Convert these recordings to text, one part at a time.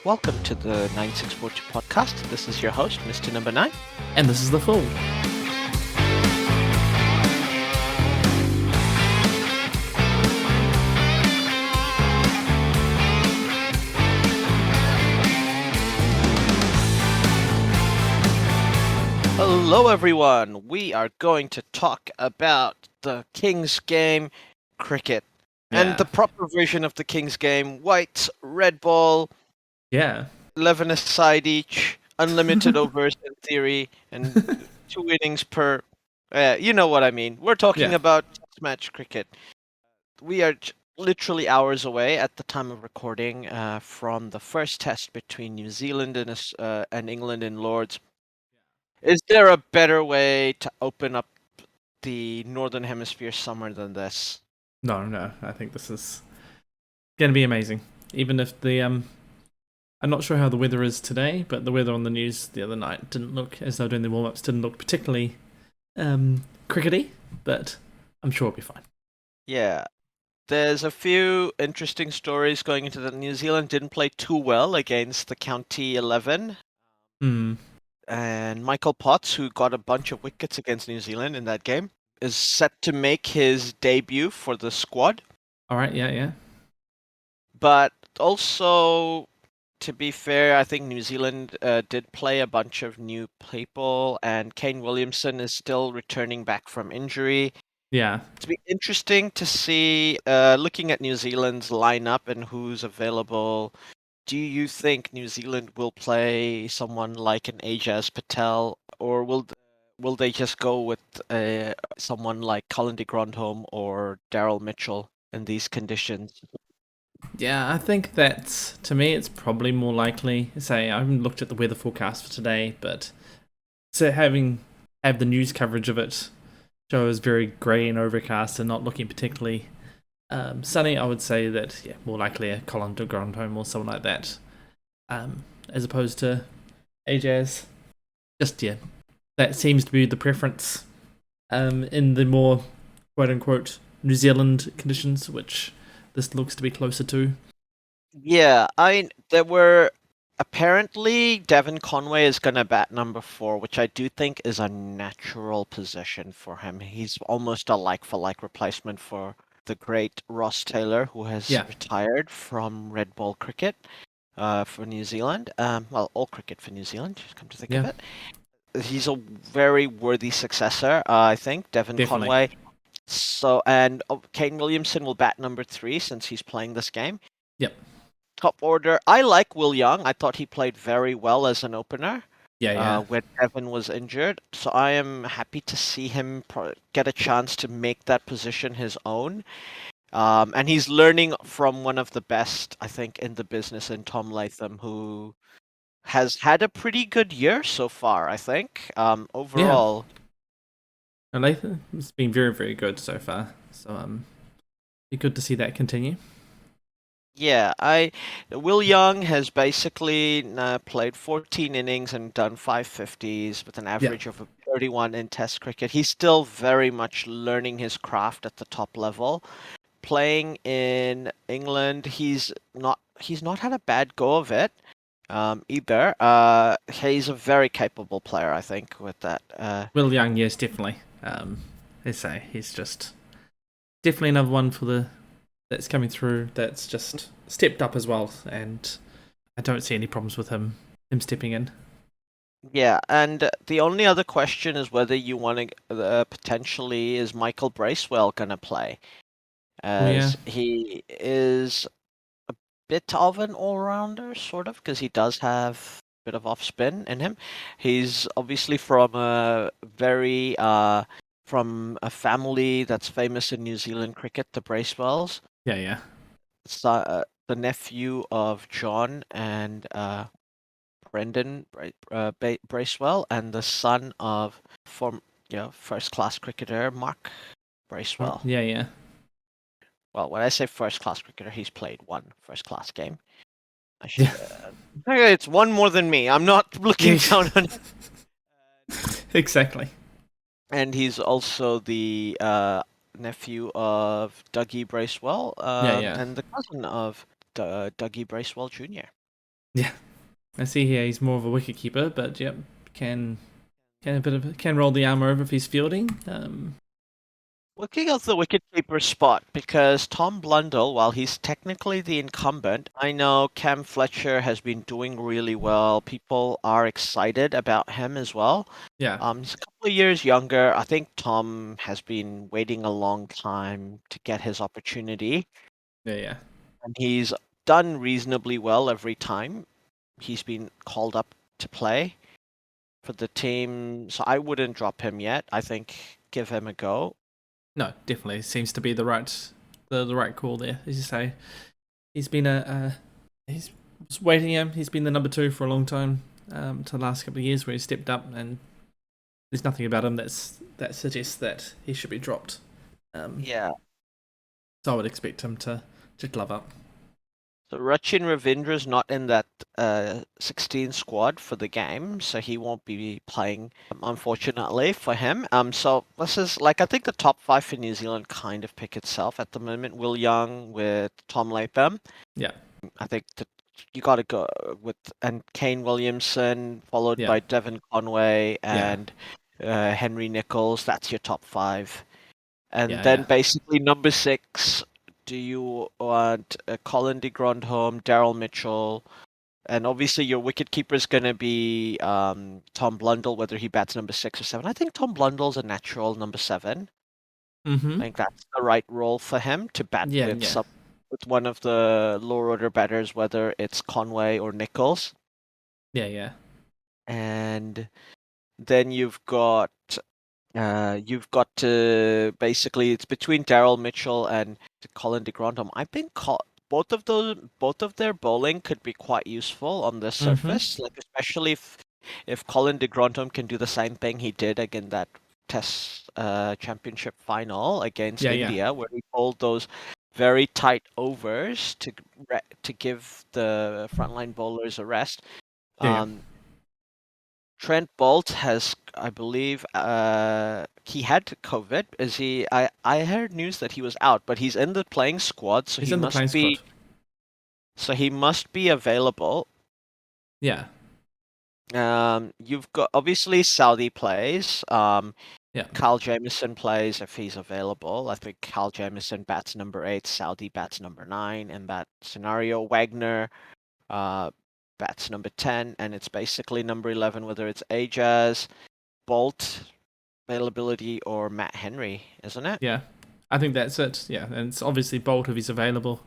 Welcome to the 9642 podcast. This is your host, Mr. Number 9. And this is The Fool. Hello, everyone. We are going to talk about the King's Game cricket and the proper version of the King's Game. White, red ball, 11 aside each, unlimited overs in theory, and 2 innings per. You know what I mean. We're talking about test match cricket. We are literally hours away at the time of recording from the first test between New Zealand and England in Lords. Is there a better way to open up the Northern Hemisphere summer than this? No. I think this is going to be amazing. Even if I'm not sure how the weather is today, but the weather on the news the other night didn't look, as though doing the warm-ups, didn't look particularly crickety, but I'm sure it'll be fine. Yeah. There's a few interesting stories going into that. New Zealand didn't play too well against the County 11. And Michael Potts, who got a bunch of wickets against New Zealand in that game, is set to make his debut for the squad. All right, yeah. But also, to be fair, I think New Zealand did play a bunch of new people, and Kane Williamson is still returning back from injury. Yeah. It'll be interesting to see, looking at New Zealand's lineup and who's available. Do you think New Zealand will play someone like an Ajaz Patel, or will they just go with someone like Colin de Grandhomme or Daryl Mitchell in these conditions? Yeah, I think that, to me, it's probably more likely. Say, I haven't looked at the weather forecast for today, but have the news coverage of it shows very grey and overcast and not looking particularly sunny, I would say that, more likely a Colin de Grandhomme or someone like that, as opposed to Ajaz. That seems to be the preference in the more quote-unquote New Zealand conditions, which this looks to be closer to. Yeah, there were apparently Devon Conway is going to bat number 4, which I do think is a natural position for him. He's almost a like-for-like replacement for the great Ross Taylor, who has retired from red ball cricket for New Zealand. Well, all cricket for New Zealand, come to think of it. He's a very worthy successor, I think, Devon Conway. So, and Kane Williamson will bat number 3 since he's playing this game. Yep. Top order. I like Will Young. I thought he played very well as an opener. When Devon was injured. So I am happy to see him get a chance to make that position his own. And he's learning from one of the best, I think, in the business, in Tom Latham, who has had a pretty good year so far, I think, overall. And Latham has been very, very good so far. So be good to see that continue. Yeah, Will Young has basically played 14 innings and done 550s with an average of 31 in Test cricket. He's still very much learning his craft at the top level. Playing in England, he's not had a bad go of it either. He's a very capable player, I think, with that. Will Young, yes, definitely. He's just definitely another one that's coming through that's just stepped up as well, and I don't see any problems with him stepping in. Yeah, and the only other question is whether you want to potentially, is Michael Bracewell going to play? As he is a bit of an all-rounder, sort of, because he does have a bit of off-spin in him. He's obviously from a family that's famous in New Zealand cricket, the Bracewells. Yeah. The nephew of John and Brendan Bracewell, and the son of first-class cricketer Mark Bracewell. Yeah. Well, when I say first-class cricketer, he's played one first-class game. It's one more than me. I'm not looking down on it. Exactly. And he's also the nephew of Dougie Bracewell, and the cousin of Dougie Bracewell Jr. Yeah, I see here he's more of a wicket keeper, but yep, can can roll the armor over if he's fielding. Looking at the wicketkeeper spot, because Tom Blundell, while he's technically the incumbent, I know Cam Fletcher has been doing really well. People are excited about him as well. Yeah, He's a couple of years younger. I think Tom has been waiting a long time to get his opportunity, yeah. and he's done reasonably well every time he's been called up to play for the team. So I wouldn't drop him yet. I think give him a go. No, definitely seems to be the right call there. As you say, he's been he's waiting him. He's been the number two for a long time. To the last couple of years where he stepped up, and there's nothing about him that suggests that he should be dropped. Yeah. So I would expect him to glove up. So Rachin Ravindra's not in that 16 squad for the game, so he won't be playing, unfortunately for him. So this is like I think the top five for New Zealand kind of pick itself at the moment. Will Young with Tom Latham. Yeah, I think that you got to go with and Kane Williamson, followed yeah, by Devon Conway yeah, and Henry Nichols. That's your top five. And yeah, then yeah. basically number six, do you want Colin de Grandhomme, Daryl Mitchell, and obviously your wicket keeper is going to be Tom Blundell, whether he bats number six or seven. I think Tom Blundell's a natural number seven. Mm-hmm. I think that's the right role for him to bat Yeah, with yeah, with one of the lower order batters, whether it's Conway or Nichols. yeah, yeah, And then you've got to basically it's between Daryl Mitchell and Colin de Grandhomme. I think both of their bowling could be quite useful on this Mm-hmm. surface, like especially if Colin de Grandhomme can do the same thing he did again that Test Championship final against Yeah, yeah, India, where he bowled those very tight overs to give the frontline bowlers a rest. yeah, yeah. Um, Trent Bolt has, I believe, he had COVID. Is he? I heard news that he was out, but he's in the playing squad, He's in the playing squad. so he must be available. Yeah, You've got obviously Saudi plays. yeah, Kyle Jamieson plays if he's available. I think Kyle Jamieson bats number 8, Saudi bats number 9 in that scenario. Wagner uh, bats number 10, and it's basically number 11, whether it's Ajaz, Bolt, availability, or Matt Henry, isn't it? yeah. I think that's it. Yeah, and it's obviously Bolt if he's available.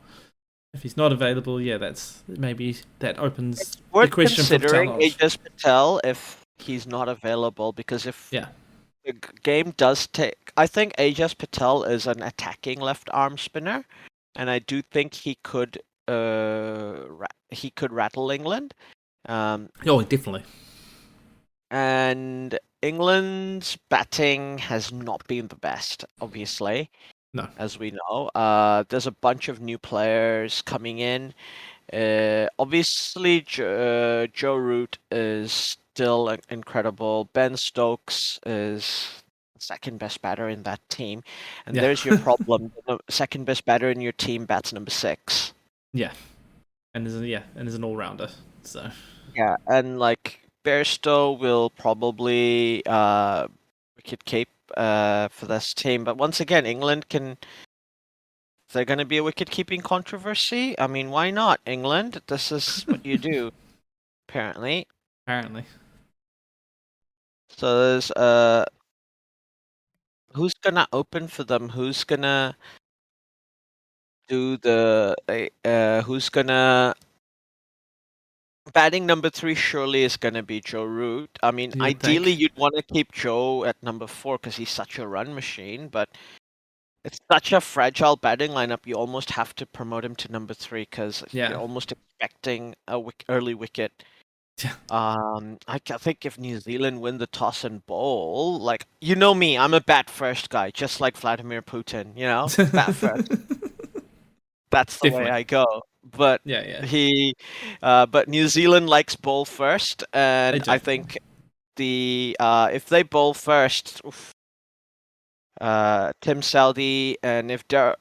If he's not available, yeah, that's maybe that opens It's the worth question for Patel considering knowledge. Ajaz Patel if he's not available, because if Yeah, the game does take, I think Ajaz Patel is an attacking left arm spinner, and I do think he could rattle England. Um, oh, definitely. and England's batting has not been the best, obviously, No, as we know. There's a bunch of new players coming in. Obviously, Joe Root is still incredible. Ben Stokes is the second best batter in that team. And yeah, there's your problem. The second best batter in your team bats number 6. yeah, and is an all rounder. So Yeah, and like Bairstow will probably wicket keep for this team. But once again, England can. Is there going to be a wicket keeping controversy? I mean, why not, England? This is what you do, apparently. apparently, So there's who's gonna open for them? Who's gonna do the who's gonna batting number 3 surely is gonna be Joe Root. I mean, you'd ideally think. you'd want to keep Joe at number 4 because he's such a run machine, but it's such a fragile batting lineup. You almost have to promote him to number 3 because you're Yeah, almost expecting a early wicket. yeah, I think if New Zealand win the toss and bowl, like you know me, I'm a bat first guy, just like Vladimir Putin. You know, bat first. That's the way definitely. I go. But Yeah, yeah, but New Zealand likes bowl first, they and do. I think if they bowl first, oof, Tim Southee, and if Trent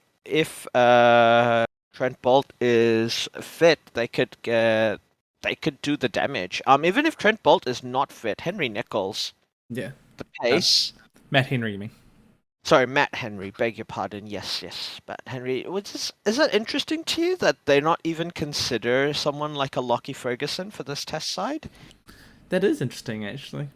Bolt is fit, they could get they could do the damage. Even if Trent Bolt is not fit, Henry Nichols, Yeah. the pace. Matt Henry, you mean? Sorry, Matt Henry. Beg your pardon. Yes, Matt Henry. Is it interesting to you that they not even consider someone like a Lockie Ferguson for this test side? That is interesting, actually.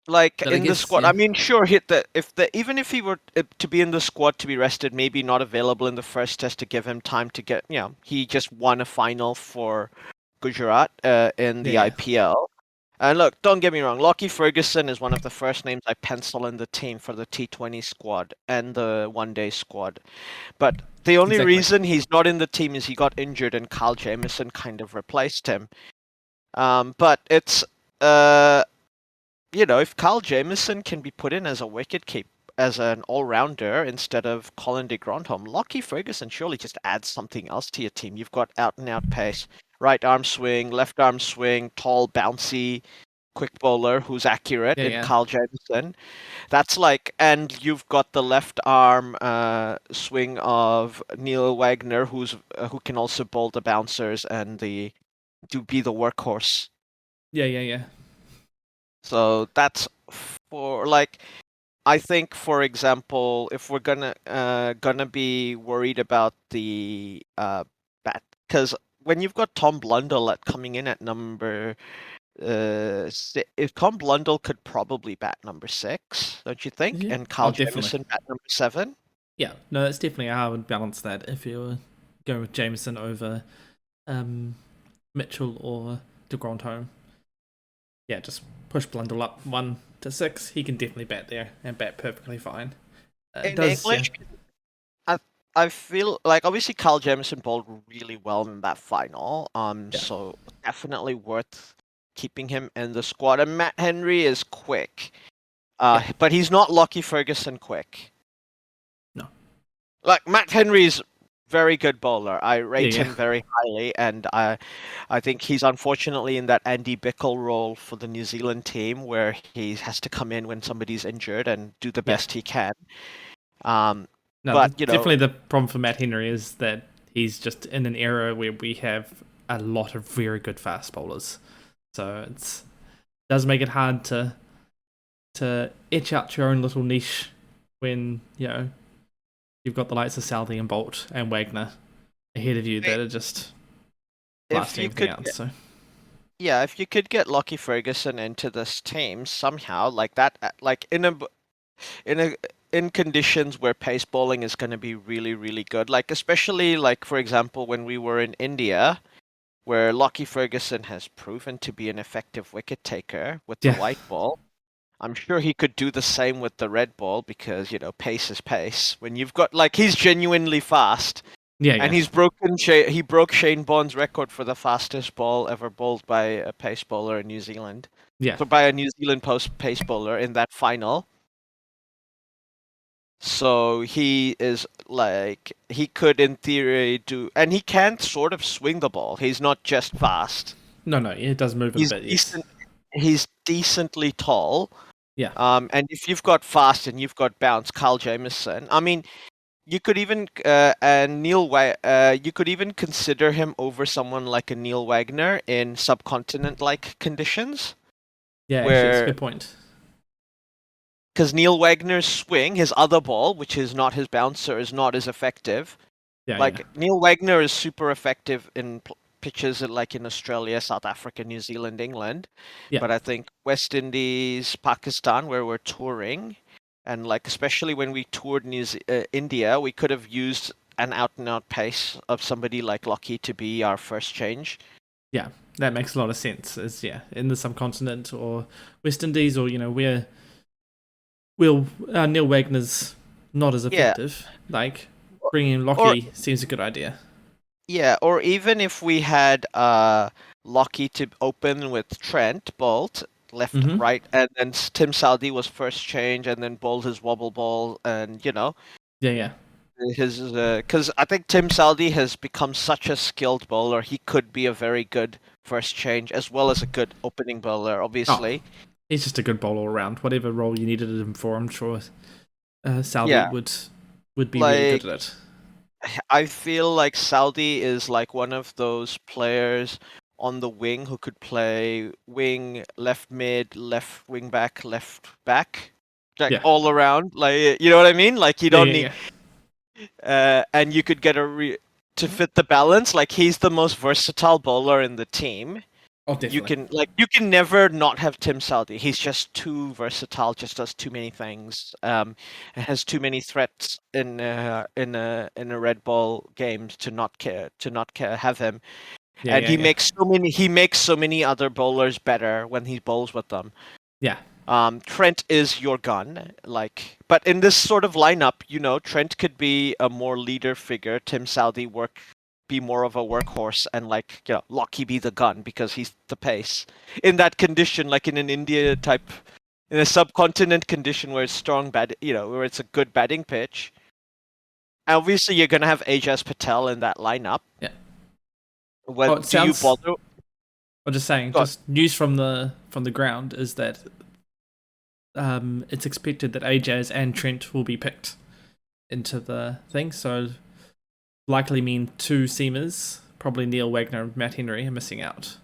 Like But I in the guess, squad, yeah. I mean, sure, hit the if the even if he were to be in the squad to be rested, maybe not available in the first test to give him time to get, he just won a final for Gujarat in Yeah, the yeah. IPL. And look, don't get me wrong, Lockie Ferguson is one of the first names I pencil in the team for the T20 squad and the one-day squad. But the only Exactly. reason he's not in the team is he got injured and Kyle Jamieson kind of replaced him. But it's uh if Kyle Jamieson can be put in as a wicket-keeper, as an all-rounder instead of Colin de Grandhomme, Lockie Ferguson surely just adds something else to your team. You've got out-and-out pace, right arm swing, left arm swing, tall, bouncy, quick bowler who's accurate Yeah, in yeah. Kyle Jamieson. That's like, and you've got the left arm swing of Neil Wagner, who can also bowl the bouncers and to be the workhorse. Yeah, yeah, yeah. So that's for like I think, for example, if we're gonna be worried about the bat, because when you've got Tom Blundell coming in at number if Tom Blundell could probably bat number 6, don't you think? Yeah. And Oh, Kyle definitely. Jamieson bat number 7. Yeah. No, that's definitely how I would balance that if you were going with Jameson over um, Mitchell or de Grandhomme. Yeah, just push Blundell up 1 to 6. He can definitely bat there and bat perfectly fine. It In does, yeah. English, I I feel like obviously Kyle Jamieson bowled really well in that final. Yeah. So definitely worth keeping him in the squad. And Matt Henry is quick. Yeah. But he's not Lockie Ferguson quick. No. Like Matt Henry's very good bowler. I rate Yeah, him very highly, and I think he's unfortunately in that Andy Bickle role for the New Zealand team, where he has to come in when somebody's injured and do the yeah. best he can. Um, No, but definitely the problem for Matt Henry is that he's just in an era where we have a lot of very good fast bowlers. So it does make it hard to etch out your own little niche when, you've got the likes of Southey and Bolt and Wagner ahead of you that are just if blasting you everything could, out. So yeah, if you could get Lockie Ferguson into this team somehow, like that, like in a in conditions where pace bowling is going to be really really good, like especially like for example when we were in India, where Lockie Ferguson has proven to be an effective wicket taker with the yeah, white ball. I'm sure he could do the same with the red ball because pace is pace. When you've got like he's genuinely fast, yeah, and yeah, he broke Shane Bond's record for the fastest ball ever bowled by a pace bowler in New Zealand. yeah. So by a New Zealand post pace bowler in that final. So he is like he could in theory do, and he can sort of swing the ball. He's not just fast. No, it does move it a He's bit. Yes. decent. He's decently tall. Yeah, And if you've got fast and you've got bounce, Kyle Jamieson. I mean, you could even you could even consider him over someone like a Neil Wagner in subcontinent-like conditions, yeah. Actually, it's a where good point. because Neil Wagner's swing, his other ball, which is not his bouncer, is not as effective. Yeah, yeah, Like Neil Wagner is super effective in pitches like in Australia, South Africa, New Zealand, England, yeah, but I think West Indies, Pakistan, where we're touring, and like especially when we toured India, we could have used an out-and-out pace of somebody like Lockie to be our first change. yeah. That makes a lot of sense. Is in the subcontinent or West Indies or where Neil Wagner's not as Yeah, effective. Like bringing in or Lockie seems a good idea. yeah, or even if we had Lockie to open with Trent Bolt left Mm-hmm. right, and then Tim Southee was first change, and then bowled his wobble ball, and Yeah, yeah, his because I think Tim Southee has become such a skilled bowler. He could be a very good first change as well as a good opening bowler, oh, obviously. he's just a good bowler all around. Whatever role you needed him for, I'm sure Southey Yeah, would be really good like at it. I feel like Southee is like one of those players on the wing who could play wing, left mid, left wing back, left back, like Yeah. all around. Like, you know what I mean? Like you Yeah, don't yeah, need, yeah. and you could get to fit the balance. Like he's the most versatile bowler in the team. Oh, You definitely. can never not have Tim Southee. He's just too versatile. Just does too many things. And has too many threats in a red ball games to not care have him. Yeah, And yeah, he yeah. makes so many other bowlers better when he bowls with them. Yeah. Trent is your gun, but in this sort of lineup, Trent could be a more leader figure. Tim Southee be more of a workhorse, and Lockie be the gun because he's the pace. In that condition, like in an India type, in a subcontinent condition where it's strong where it's a good batting pitch. Obviously, you're gonna have Ajaz Patel in that lineup. Yeah. Oh, When it do you sounds. bother? I'm just saying. God, Just news from the ground is that it's expected that Ajaz and Trent will be picked into the thing. So likely mean two seamers, probably Neil Wagner and Matt Henry, are missing out.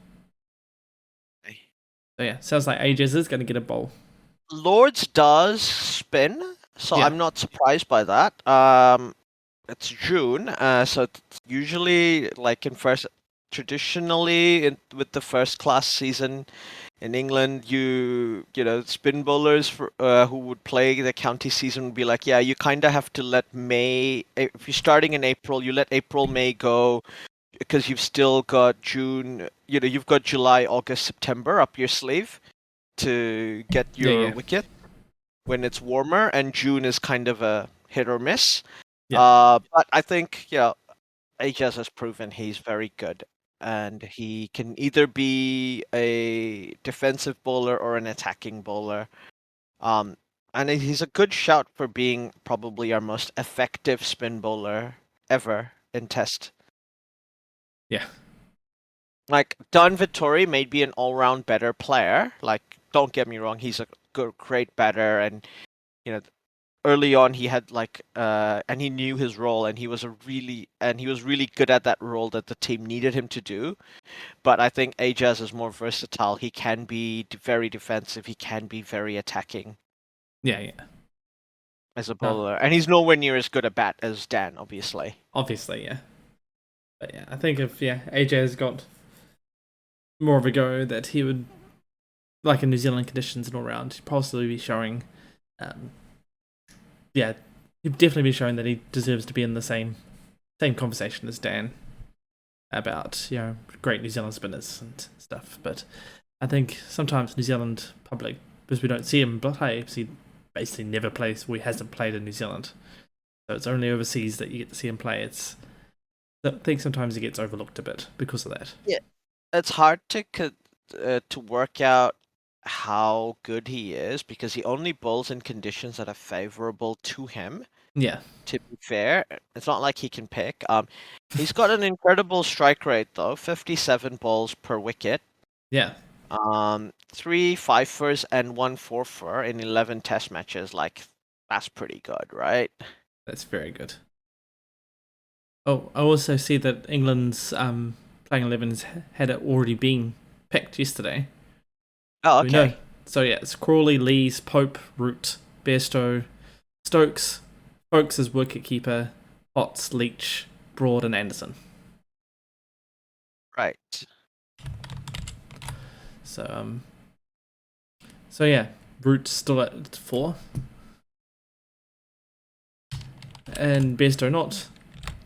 So yeah, sounds like Ajaz is going to get a bowl. Lords does spin, so Yeah. I'm not surprised by that. It's June, so usually like traditionally with the first class season in England, spin bowlers who would play the county season would be like, yeah, you kind of have to let May, if you're starting in April, you let April, May go because you've still got June, you've got July, August, September up your sleeve to get Yeah, your yeah. wicket when it's warmer, and June is kind of a hit or miss. Yeah. But I think, Ajaz has proven he's very good, and he can either be a defensive bowler or an attacking bowler. Um, and he's a good shout for being probably our most effective spin bowler ever in Test. Yeah. Like Don Vittori may be an all-round better player. Like, don't get me wrong, he's a great batter, and you know early on he had and he knew his role, and he was really good at that role that the team needed him to do. But I think Ajaz is more versatile. He can be very defensive. He can be very attacking Yeah, yeah. as a No, bowler, and he's nowhere near as good a bat as Dan, obviously. obviously, yeah. But yeah, I think if AJ's got more of a go, that he would, like in New Zealand conditions and all round, possibly be showing, um, yeah, he'd definitely be showing that he deserves to be in the same conversation as Dan about great New Zealand spinners and stuff. But I think sometimes New Zealand public, because we don't see him play, because he basically never plays, or he hasn't played in New Zealand, so it's only overseas that you get to see him play. I think sometimes he gets overlooked a bit because of that. Yeah, it's hard to work out how good he is because he only bowls in conditions that are favorable to him. Yeah, To be fair, it's not like he can pick. He's got an incredible strike rate though, 57 balls per wicket. yeah, 3 5-ers and 1 4-fer in 11 Test matches. Like that's pretty good, right? that's very good. Oh, I also see that England's playing 11s had it already been picked yesterday. Oh, We know. okay. So yeah, it's Crawley, Lees, Pope, Root, Bairstow, Stokes, Oakes as wicketkeeper, Potts, Leach, Broad, and Anderson. Right. So so yeah, Root still at 4, and Bairstow not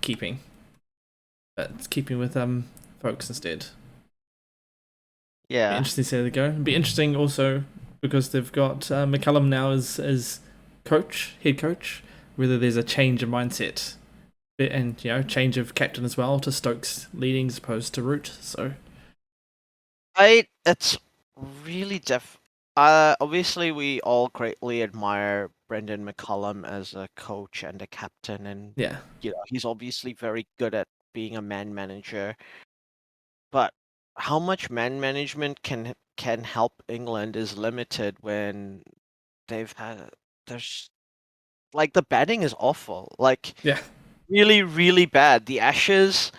keeping, but it's keeping with Folks instead. Be Yeah. interesting to see how they go. It'd be interesting also because they've got McCullum now as head coach. Whether there's a change of mindset and change of captain as well to Stokes leading as opposed to Root. So It's really obviously we all greatly admire Brendan McCullum as a coach and a captain, and yeah, he's obviously very good at being a man manager. But how much man management can help England is limited when there's like the batting is awful. Like yeah, really, really bad. The Ashes,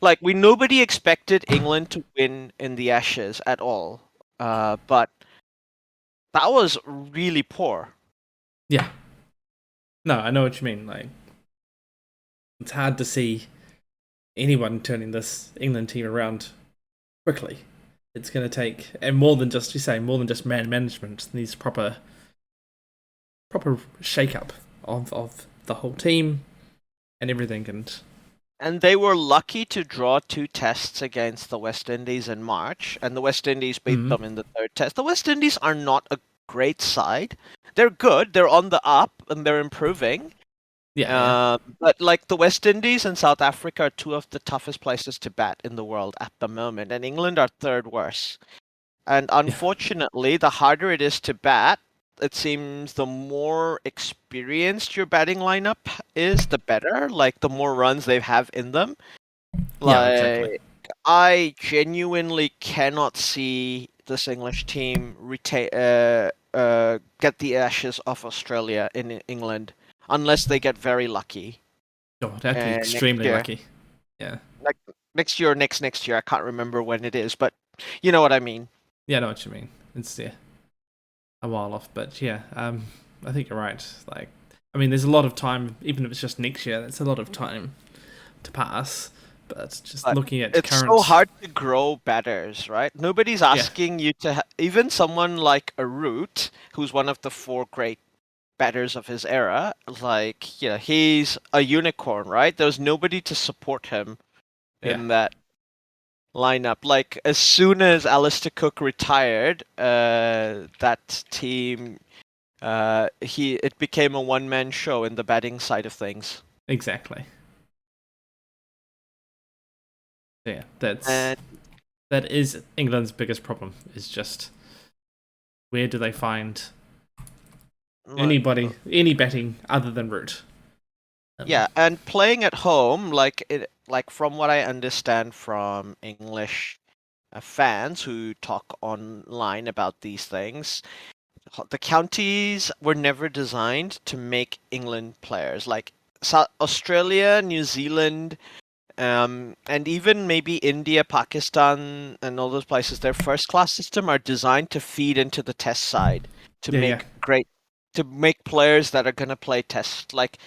Like nobody expected England to win in the Ashes at all. But that was really poor. Yeah. No, I know what you mean. Like, it's hard to see anyone turning this England team around quickly. It's going to take, and more than just, you say, more than just man management. Needs proper shake up of the whole team and everything. And they were lucky to draw 2 tests against the West Indies in March, and the West Indies beat them in the third test. The West Indies are not a great side. They're good. They're on the up, and they're improving. Yeah. But like the West Indies and South Africa are two of the toughest places to bat in the world at the moment, and England are third worst. And unfortunately, the harder it is to bat, it seems the more experienced your batting lineup is, the better. Like the more runs they have in them. Yeah, exactly. Like I genuinely cannot see this English team get the Ashes off Australia in England unless they get very lucky. Oh, that'd be And next extremely year, lucky. Yeah. like next year, next year, I can't remember when it is, but you know what I mean. Yeah, I know what you mean. It's a while off, but yeah, I think you're right. Like, I mean, there's a lot of time, even if it's just next year. That's a lot of time to pass. But just But looking at it's current, so hard to grow batters, right? Nobody's asking you to even someone like a Root, who's one of the 4 great batters of his era, like, you know, he's a unicorn, right? There's nobody to support him in that lineup. Like, as soon as Alistair Cook retired, that team, it became a one-man show in the batting side of things. exactly. Yeah, And that is England's biggest problem. Is just where do they find any batting other than Root? Yeah, and playing at home, like from what I understand from English fans who talk online about these things, the counties were never designed to make England players. Like Australia, New Zealand, and even maybe India, Pakistan, and all those places, their first class system are designed to feed into the test side to make players that are gonna play test. Like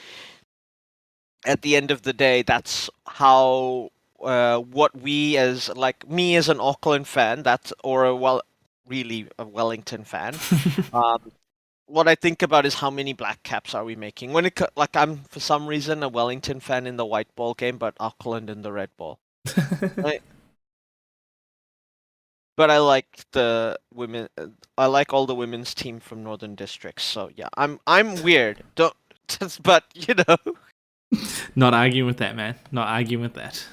at the end of the day, that's how what we as like me as an Auckland fan, really a Wellington fan. What I think about is how many black caps are we making? Like I'm for some reason a Wellington fan in the white ball game, but Auckland in the red ball. Right? But I like the women. I like all the women's team from Northern Districts. So yeah, I'm weird. Don't, but you know. Not arguing with that, man. Not arguing with that.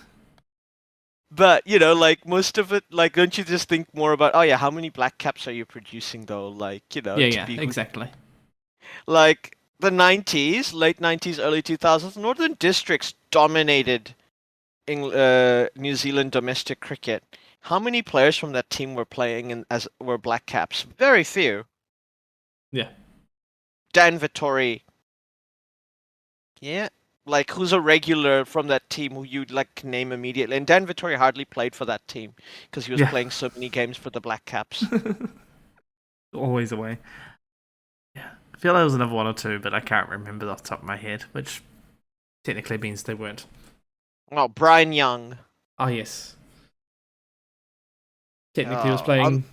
But you know, like most of it, like don't you just think more about, oh yeah, how many black caps are you producing though? Like, you know, to Yeah, be exactly. like the 90s, late 90s, early 2000s, Northern Districts dominated New Zealand domestic cricket. How many players from that team were black caps? Very few. Yeah. Dan Vittori. Yeah. Like who's a regular from that team who you'd like name immediately? And Dan Vittori hardly played for that team because he was playing so many games for the Black Caps. Always away. Yeah. I feel there was another one or two, but I can't remember off the top of my head, which technically means they weren't. Oh, Brian Young. Oh, yes. Technically, he was playing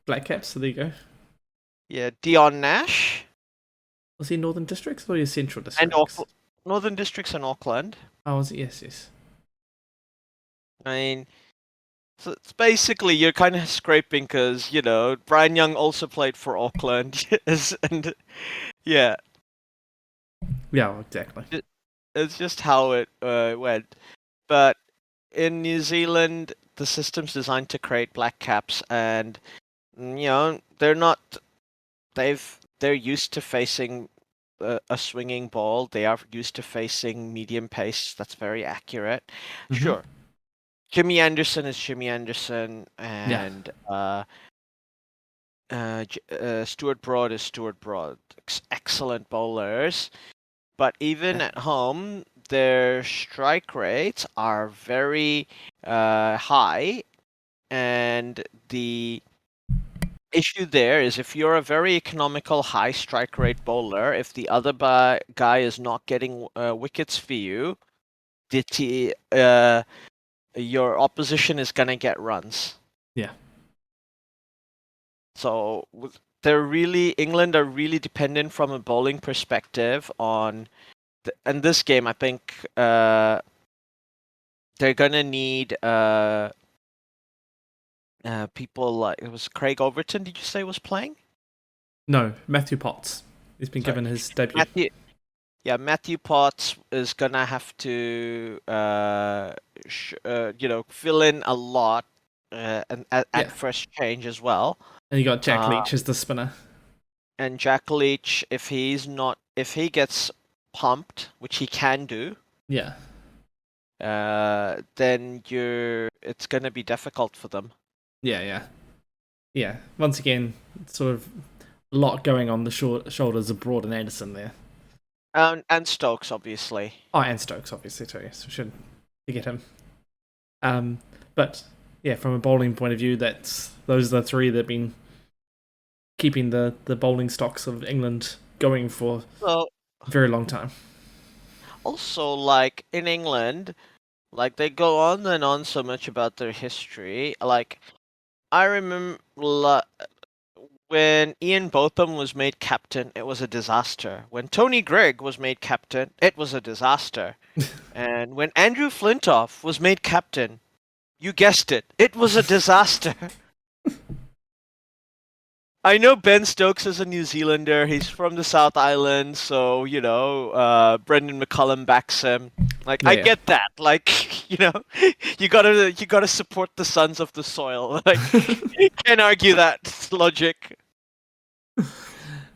Black Caps, so there you go. Yeah, Dion Nash. Was he Northern Districts or your Central Districts? And Northern Districts and Auckland. Oh, was it? Yes. I mean, so it's basically you're kind of scraping because, you know, Brian Young also played for Auckland. And yeah. Yeah, exactly. It's just how it went. But in New Zealand, the system's designed to create black caps, and you know they're used to facing a swinging ball. They are used to facing medium pace. That's very accurate. Mm-hmm. Sure, Jimmy Anderson is Jimmy Anderson, and Stuart Broad is Stuart Broad. Excellent bowlers. But even at home, their strike rates are very high, and the issue there is if you're a very economical high strike rate bowler, if the other guy is not getting wickets for you, your opposition is gonna get runs. Yeah. So England are really dependent from a bowling perspective on, and this game I think they're gonna need people like, it was Craig Overton. Did you say was playing? No, Matthew Potts. He's been Sorry. given his debut. Matthew Potts is gonna have to fill in a lot and at first change as well. And you got Jack Leach as the spinner. And Jack Leach, if he gets pumped, which he can do, yeah, then it's gonna be difficult for them. Yeah. Once again, sort of a lot going on the shoulders of Broad and Anderson there. And Stokes, obviously. Oh, and Stokes, obviously, too. Yes, we shouldn't forget him. But yeah, from a bowling point of view, those are the three that have been keeping the bowling stocks of England going for a very long time. Also, like in England, like they go on and on so much about their history. Like I remember when Ian Botham was made captain, it was a disaster. When Tony Greig was made captain, it was a disaster. And when Andrew Flintoff was made captain, you guessed it, it was a disaster. I know Ben Stokes is a New Zealander. He's from the South Island, so Brendan McCullum backs him. Like I get that. Like you gotta support the sons of the soil. Like can't argue that logic.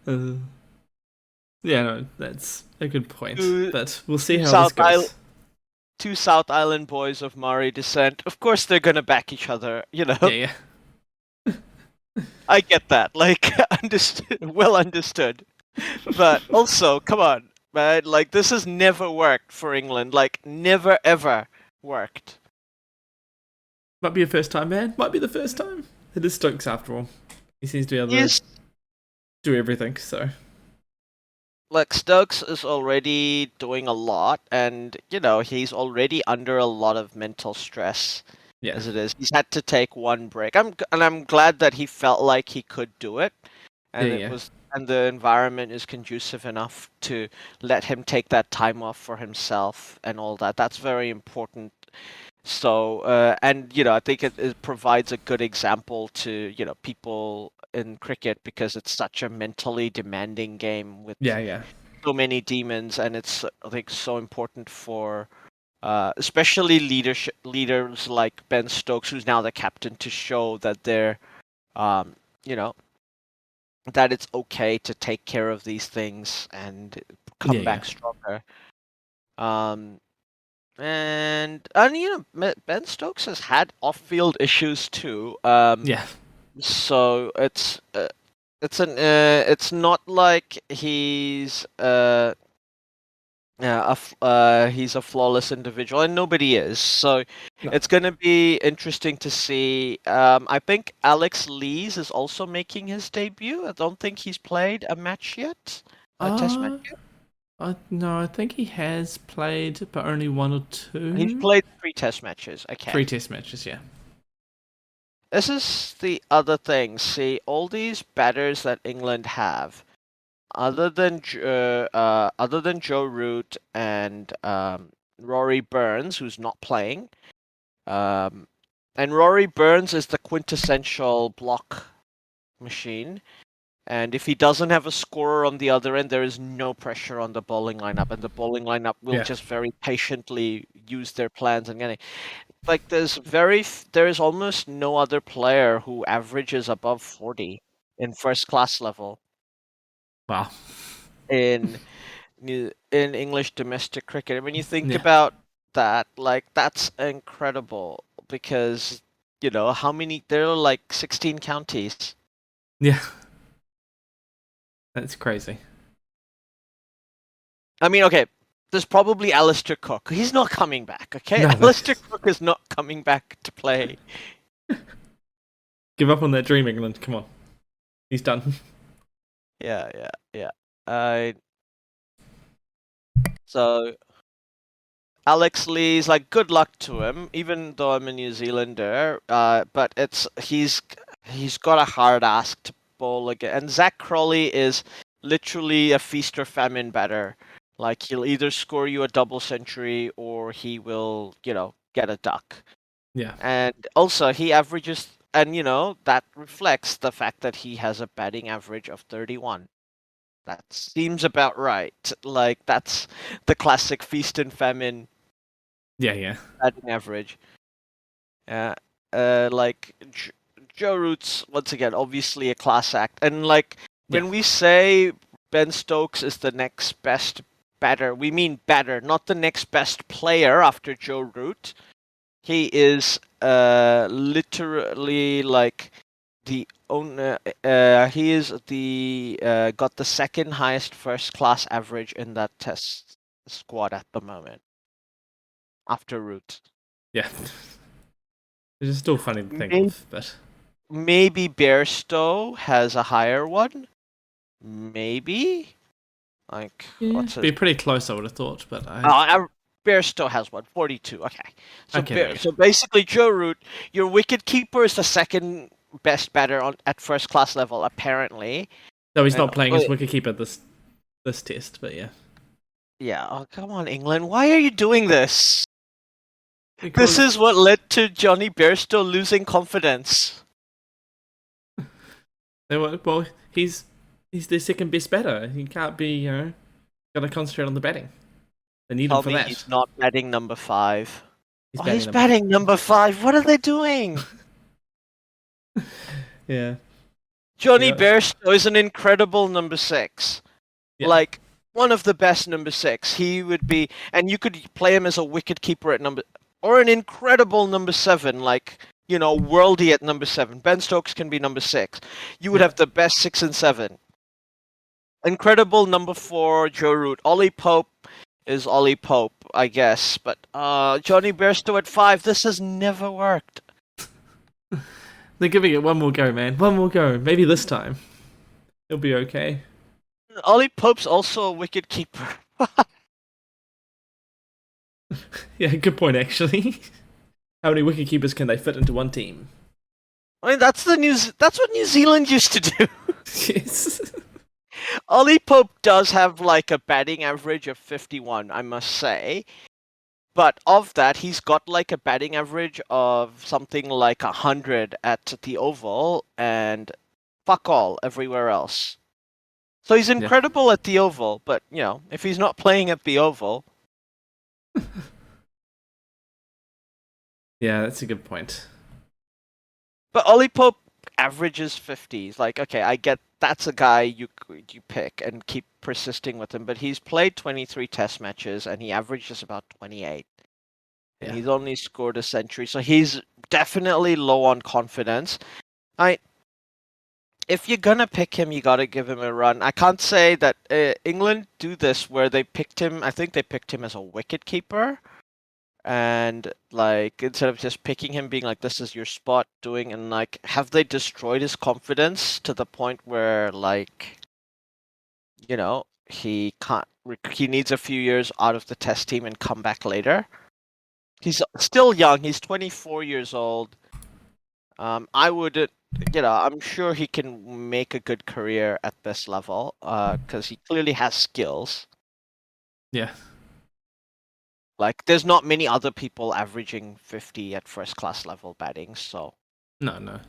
Yeah, no, that's a good point. But we'll see how this goes. Two South Island boys of Maori descent. Of course, they're gonna back each other. Yeah. I get that, like, well understood. But also, come on, right? Like, this has never worked for England. Like, never ever worked. Might be a first time, man. Might be the first time. It is Stokes after all. He seems to be able to do everything, so. Like, Stokes is already doing a lot, and, he's already under a lot of mental stress. Yeah. As it is, he's had to take one break. I'm glad that he felt like he could do it, and and the environment is conducive enough to let him take that time off for himself and all that. That's very important. So, I think it provides a good example to people in cricket, because it's such a mentally demanding game with so many demons, and it's, I think, so important for. Especially leaders like Ben Stokes, who's now the captain, to show that they're, that it's okay to take care of these things and come back stronger. And Ben Stokes has had off-field issues too. So it's not like he's he's a flawless individual, and nobody is. So it's going to be interesting to see. I think Alex Lees is also making his debut. I don't think he's played a match yet, a test match yet. No, I think he has played, but only one or two. He's played 3 test matches. Okay. 3 test matches, yeah. This is the other thing. See, all these batters that England have, other than Joe Root and Rory Burns, who's not playing, and Rory Burns is the quintessential block machine. And if he doesn't have a scorer on the other end, there is no pressure on the bowling lineup, and the bowling lineup will just very patiently use their plans and getting. Like there is almost no other player who averages above 40 in first class level. Wow. In English domestic cricket. And when you think about that, like that's incredible, because how many, there are like 16 counties. Yeah. That's crazy. I mean, okay, there's probably Alistair Cook. He's not coming back, okay? No, Alistair Cook is not coming back to play. give up on that dream, England. Come on, he's done. Yeah. So Alex Lee's like, good luck to him, even though I'm a New Zealander. But he's got a hard ask to bowl again. And Zach Crawley is literally a feast or famine batter. Like, he'll either score you a double century or he will, get a duck. Yeah, And also he averages, and that reflects the fact that he has a batting average of 31. That seems about right. Like, that's the classic feast and famine yeah. batting average. Yeah, like Joe Root's once again obviously a class act, and like when Yeah. we say Ben Stokes is the next best batter, we mean batter, not the next best player after Joe Root. He is literally like the owner. He is the got the second highest first class average in that test squad at the moment after Root. Yeah. It's still funny to think Maybe, of, but maybe Bairstow has a higher one. Maybe like yeah, what's his? be pretty close. I would have thought, but Bairstow has one, 42. Okay, so okay, there we go. So basically, Joe Root, your wicket keeper is the second best batter at first class level, apparently. So he's And, not playing as wicketkeeper this test, but yeah. yeah, oh come on, England, why are you doing this? Because This is what led to Johnny Bairstow losing confidence. well, he's their second best batter. He can't be, got to concentrate on the batting. They need him for that. He's not batting number 5. He's He's batting number 5. What are they doing? Yeah. Johnny Yeah. Bairstow is an incredible number 6. Yeah. Like, one of the best number 6. He would be, and you could play him as a wicket keeper at or an incredible number 7, like, worldy at number 7. Ben Stokes can be number 6. You would have the best 6 and 7. Incredible number 4, Joe Root. Ollie Pope is Ollie Pope, I guess. But Johnny Bairstow at 5, this has never worked. They're giving it one more go, man. One more go. Maybe this time. It'll be okay. Ollie Pope's also a wicket keeper. Yeah, good point, actually. How many wicket keepers can they fit into one team? I mean, that's what New Zealand used to do. Yes. Ollie Pope does have like a batting average of 51, I must say. But of that, he's got like a batting average of something like 100 at the Oval and fuck all everywhere else. So he's incredible at the Oval, but if he's not playing at the Oval. Yeah, that's a good point. But Ollie Pope averages 50s. Like, okay, I get that's a guy you pick and keep persisting with him, but he's played 23 test matches and he averages about 28. And he's only scored a century, so he's definitely low on confidence. If you're gonna pick him, you gotta give him a run. I can't say that England do this where they picked him. I think they picked him as a wicket keeper, and like instead of just picking him, being like, "This is your spot," and like, have they destroyed his confidence to the point where like, he can't. He needs a few years out of the Test team and come back later. He's still young. He's 24 years old. I would, I'm sure he can make a good career at this level because he clearly has skills. Yeah. Like, there's not many other people averaging 50 at first class level batting, so. No.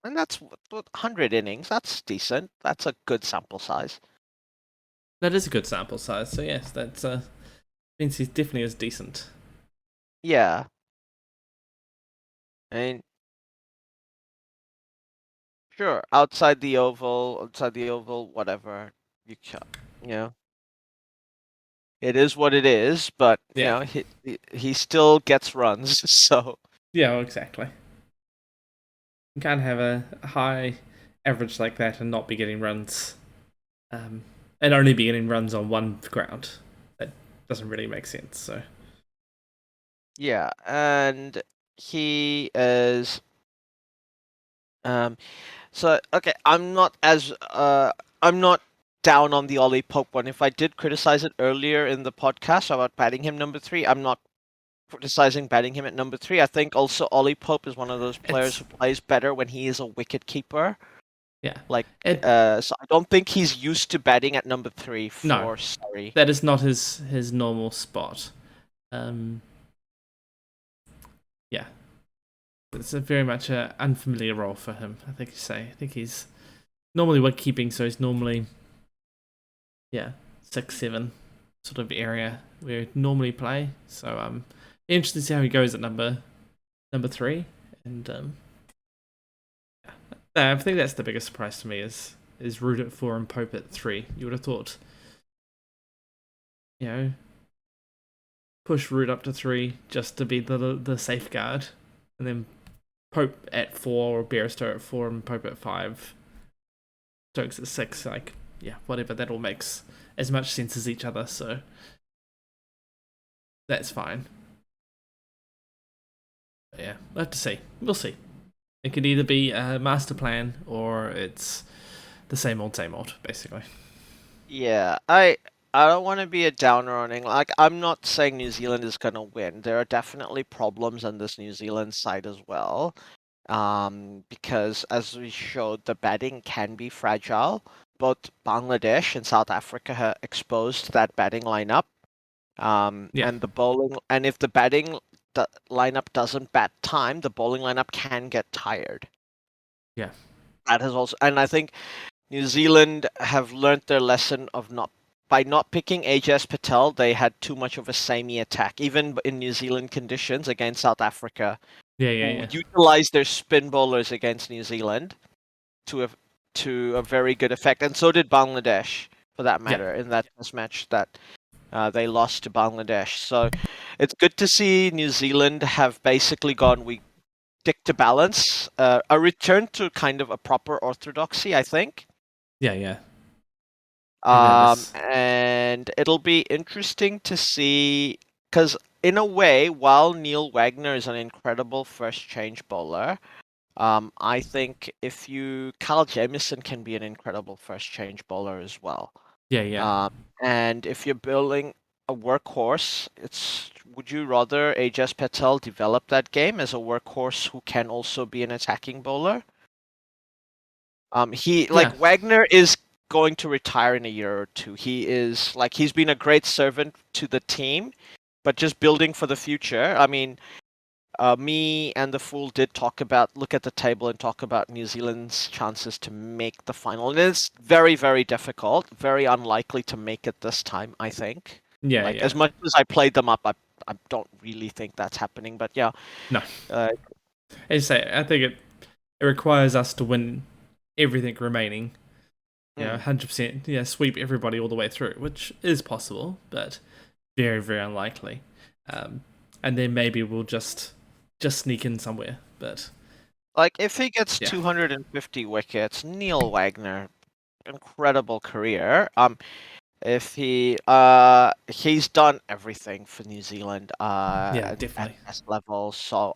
And that's 100 innings. That's decent. That's a good sample size. That is a good sample size, so yes, that's means he definitely is decent. Yeah. I mean, sure, outside the oval, whatever. It is what it is, but he still gets runs, so. Yeah, exactly. You can't have a high average like that and not be getting runs, and only be getting runs on one ground. doesn't really make sense. So Yeah, and he is so okay, I'm not down on the Ollie Pope one. If I did criticize it earlier in the podcast about batting him number 3, I'm not criticizing batting him at number 3. I think also Ollie Pope is one of those players it's who plays better when he is a wicket keeper. yeah, Like it so I don't think he's used to batting at number 3 no, for Surrey. that is not his normal spot. Um, yeah, it's a very much a unfamiliar role for him. I think you say. I think he's normally wicket keeping, so he's normally 6-7 sort of area where he'd normally play. So interested to see how he goes at number 3. And I think that's the biggest surprise to me is Root at 4 and Pope at 3. You would have thought, push Root up to 3 just to be the safeguard, and then Pope at 4 or Bairstow at 4 and Pope at 5, Stokes at 6. Like, whatever. That all makes as much sense as each other, so that's fine. But yeah, we'll have to see. We'll see. It could either be a master plan or it's the same old, basically. Yeah, I don't want to be a downer on England. Like, I'm not saying New Zealand is going to win. There are definitely problems on this New Zealand side as well. Because as we showed, the batting can be fragile. Both Bangladesh and South Africa have exposed that batting lineup. Yeah, And the bowling, and if the batting lineup doesn't bat time, the bowling lineup can get tired. yeah, That has also, and I think New Zealand have learnt their lesson of not by not picking AJS Patel. They had too much of a samey attack, even in New Zealand conditions against South Africa, who yeah. utilized their spin bowlers against New Zealand to a very good effect, and so did Bangladesh, for that Yeah, matter, in that test match that they lost to Bangladesh. So it's good to see New Zealand have basically gone, we stick to balance, a return to kind of a proper orthodoxy, I think. yeah. I think that is. And it'll be interesting to see, because in a way, while Neil Wagner is an incredible first change bowler, I think Kyle Jamieson can be an incredible first change bowler as well. Yeah. And if you're building a workhorse, would you rather Ajaz Patel develop that game as a workhorse who can also be an attacking bowler? Yeah, Wagner is going to retire in a year or two. He's been a great servant to the team, but just building for the future. I mean, me and the Fool did look at the table and talk about New Zealand's chances to make the final. And it's very, very difficult, very unlikely to make it this time, I think. Like, yeah. as much as I played them up, I don't really think that's happening. But yeah, No, uh, as you say, I think it requires us to win everything remaining. mm, 100%. Yeah, sweep everybody all the way through, which is possible, but very, very unlikely. And then maybe we'll just sneak in somewhere. But like if he gets yeah, 250 wickets, Neil Wagner, incredible career. If he's done everything for New Zealand yeah, at definitely. this level, so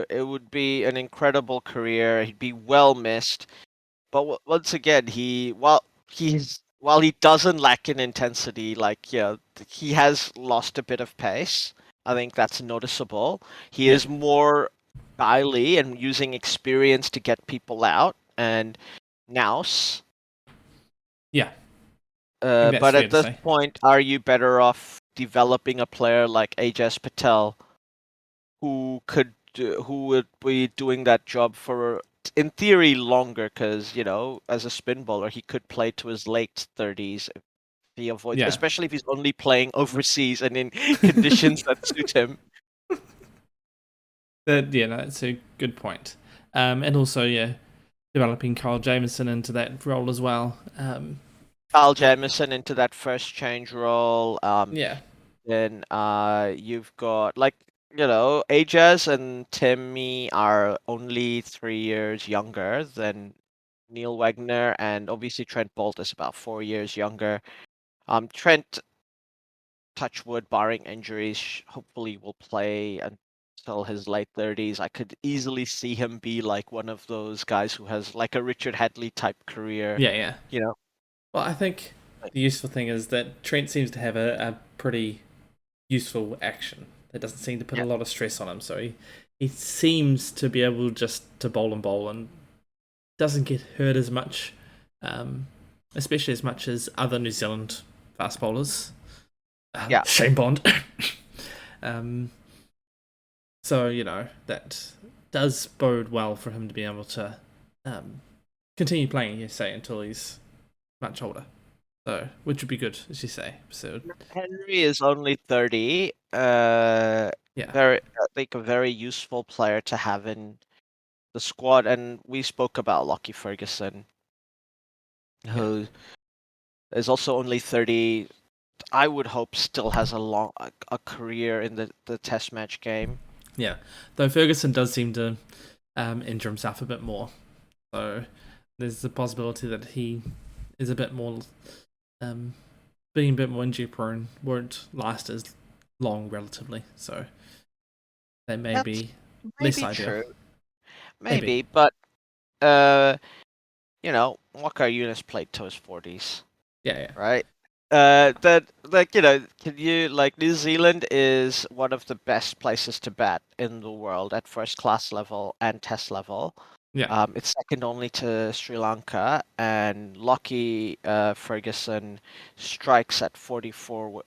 it would be an incredible career. He'd be well missed. But once again, while he doesn't lack in intensity, he has lost a bit of pace. I think that's noticeable. He Yeah, is more wily and using experience to get people out. And Nouse, yeah. I think that's but fair at to this say. point, are you better off developing a player like Ajaz Patel, who would be doing that job for, in theory, longer? Because as a spin bowler, he could play to his late 30s if he avoids, Yeah, especially if he's only playing overseas and in conditions that suit him. that's a good point. And also, developing Kyle Jameson into that role as well. Kyle Jamieson into that first change role. Yeah, Then you've got Ajaz and Timmy are only 3 years younger than Neil Wagner, and obviously Trent Bolt is about 4 years younger. Trent touch wood, barring injuries, hopefully will play until his late 30s. I could easily see him be like one of those guys who has like a Richard Hadley type career. Yeah, yeah. You know, Well, I think the useful thing is that Trent seems to have a pretty useful action. It doesn't seem to put a yeah, lot of stress on him, so he seems to be able just to bowl and doesn't get hurt as much, especially as much as other New Zealand fast bowlers. yeah. Shane Bond. um, so, you know, that does bode well for him to be able to continue playing, you say, until he's much older. So, which would be good, as you say. So, Henry is only 30. yeah. I think a very useful player to have in the squad. And we spoke about Lockie Ferguson, who is also only 30. I would hope still has a career in the test match game. Yeah. Though Ferguson does seem to injure himself a bit more. So, there's the possibility that he is a bit more, being a bit more injury prone, won't last as long relatively. So, that may That's be less maybe ideal. true. Maybe. Maybe, but Walker Eunice played to his 40s, Yeah, right? That like can you like New Zealand is one of the best places to bat in the world at first class level and test level. yeah. It's second only to Sri Lanka, and Lockie Ferguson strikes at 44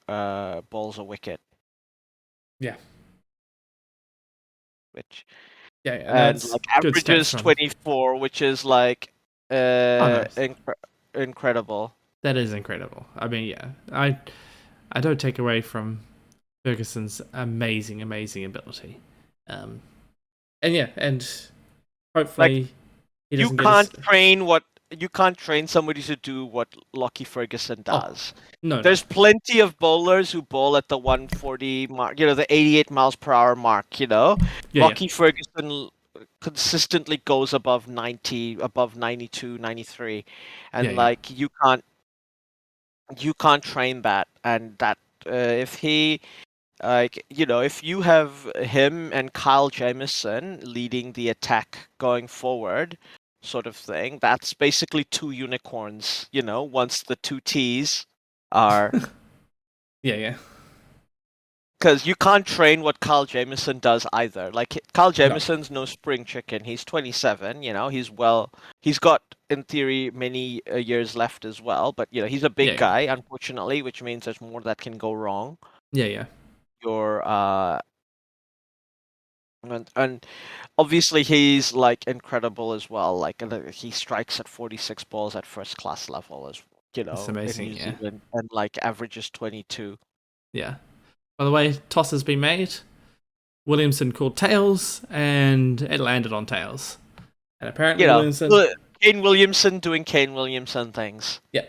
balls a wicket, Yeah. which Yeah, and and that's like good stats averages from. 24, which is like Oh no, incredible. that is incredible. I mean, yeah, I don't take away from Ferguson's amazing ability, and yeah, and Like hopefully he you doesn't get can't us. train somebody to do what Lockie Ferguson Oh does. no, There's plenty of bowlers who bowl at the 140 mark, the 88 miles per hour mark, yeah, Lockie Ferguson consistently goes above 90, above 92, 93. And yeah. like you can't train that. And that if he like if you have him and Kyle Jamieson leading the attack going forward, sort of thing, that's basically two unicorns, once the two T's are. Yeah. Because you can't train what Kyle Jamieson does either. Like Kyle No, Jamieson's no spring chicken. He's 27. He's got in theory many years left as well. But he's a big yeah, guy, unfortunately, which means there's more that can go wrong. yeah. Your and obviously he's like incredible as well. Like he strikes at 46 balls at first class level as It's in amazing. New Yeah, Zealand, and like averages 22. yeah. By the way, toss has been made. Williamson called tails, and it landed on tails. And apparently You know, Williamson, Kane Williamson doing Kane Williamson things. yeah,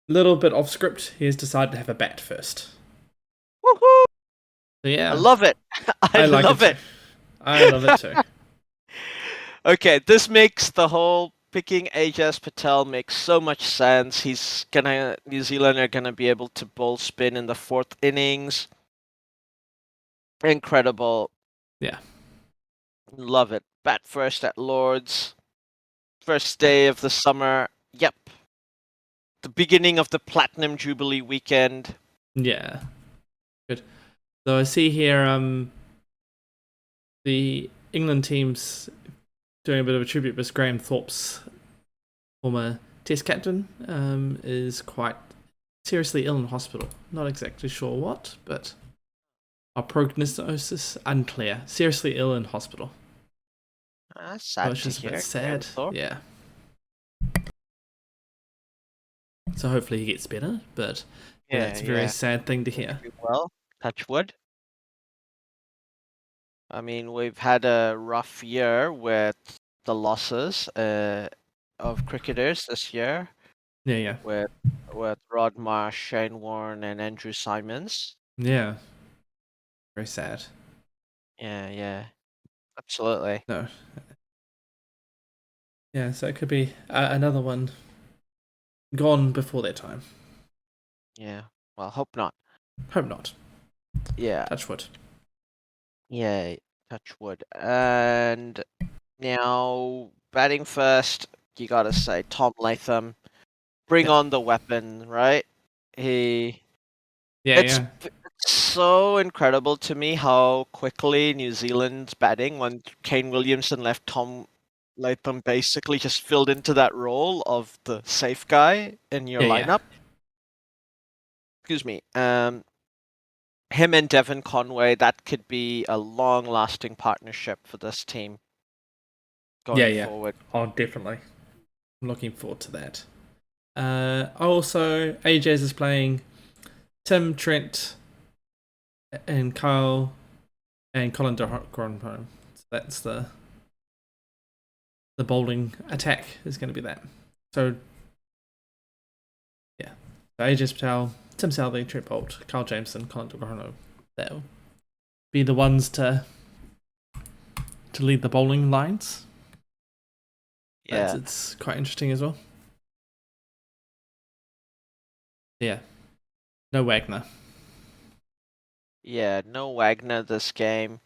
little bit off script. He has decided to have a bat first. Woohoo! So I yeah, love it. I I like it love too. it. I love it too. Okay, this makes the whole picking Ajaz Patel makes so much sense. New Zealand are gonna be able to bowl spin in the fourth innings. Incredible. Yeah, Love it. Bat first at Lords. First yeah, day of the summer. Yep. The beginning of the Platinum Jubilee weekend. yeah. Good. So I see here, the England team's doing a bit of a tribute because Graham Thorpe's former Test captain is quite seriously ill in hospital. Not exactly sure what, but our prognosis unclear. Seriously ill in hospital. That's sad Which to is a bit hear. Graham sad. Thorpe. Yeah. So hopefully he gets better, but yeah, Yeah, that's a very yeah. sad thing to hear. Well, touch wood. I mean, we've had a rough year with the losses of cricketers this year Yeah. with Rod Marsh, Shane Warne, and Andrew Simons. Yeah. Very sad. Yeah, absolutely. No. Yeah, so it could be another one gone before their time. Yeah. Well, hope not. Hope not. Yeah. Touch wood. Yeah. Touch wood. And now batting first, you gotta say Tom Latham. Bring Yeah. on the weapon, right? He. Yeah, It's yeah. so incredible to me how quickly New Zealand's batting when Kane Williamson left, Tom Latham basically just filled into that role of the safe guy in your Yeah, yeah. lineup. Excuse me. Him and Devon Conway, that could be a long-lasting partnership for this team Yeah, going yeah. forward. Oh, definitely. I'm looking forward to that. Also, AJ's is playing Tim, Trent, and Kyle, and Colin Gronholm. So that's the bowling attack is going to be that. So, yeah. So AJ Patel, Tim Southey, Trent Bolt, Kyle Jameson, Colin Gronholm. That'll be the ones to lead the bowling lines. Yeah. It's quite interesting as well. Yeah. No Wagner. Yeah, no Wagner this game.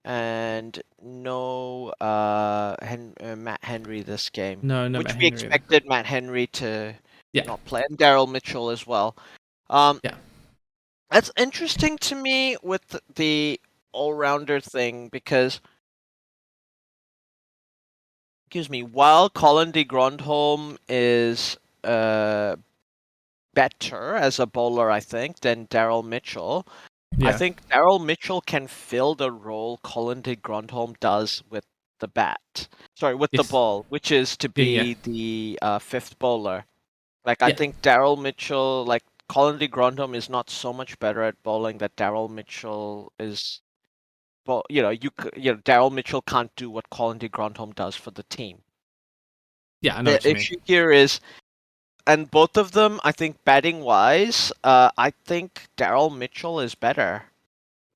And no Matt Henry this game, No which Matt we Henry either. expected Matt Henry to Yeah. not play, and Daryl Mitchell as well. Yeah. That's interesting to me with the all-rounder thing because, excuse me, while Colin de Grandhomme is better as a bowler, I think, than Daryl Mitchell. I Yeah. think Daryl Mitchell can fill the role Colin de Grandhomme does with the bat. Sorry, with the Yes. ball, which is to Yeah, yeah. be the fifth bowler. Like I Yeah. think Daryl Mitchell, like Colin de Grandhomme, is not so much better at bowling that Daryl Mitchell is. Well, Daryl Mitchell can't do what Colin de Grandhomme does for the team. Yeah, I know The what you mean. issue here is, and both of them, I think, batting wise, I think Daryl Mitchell is better.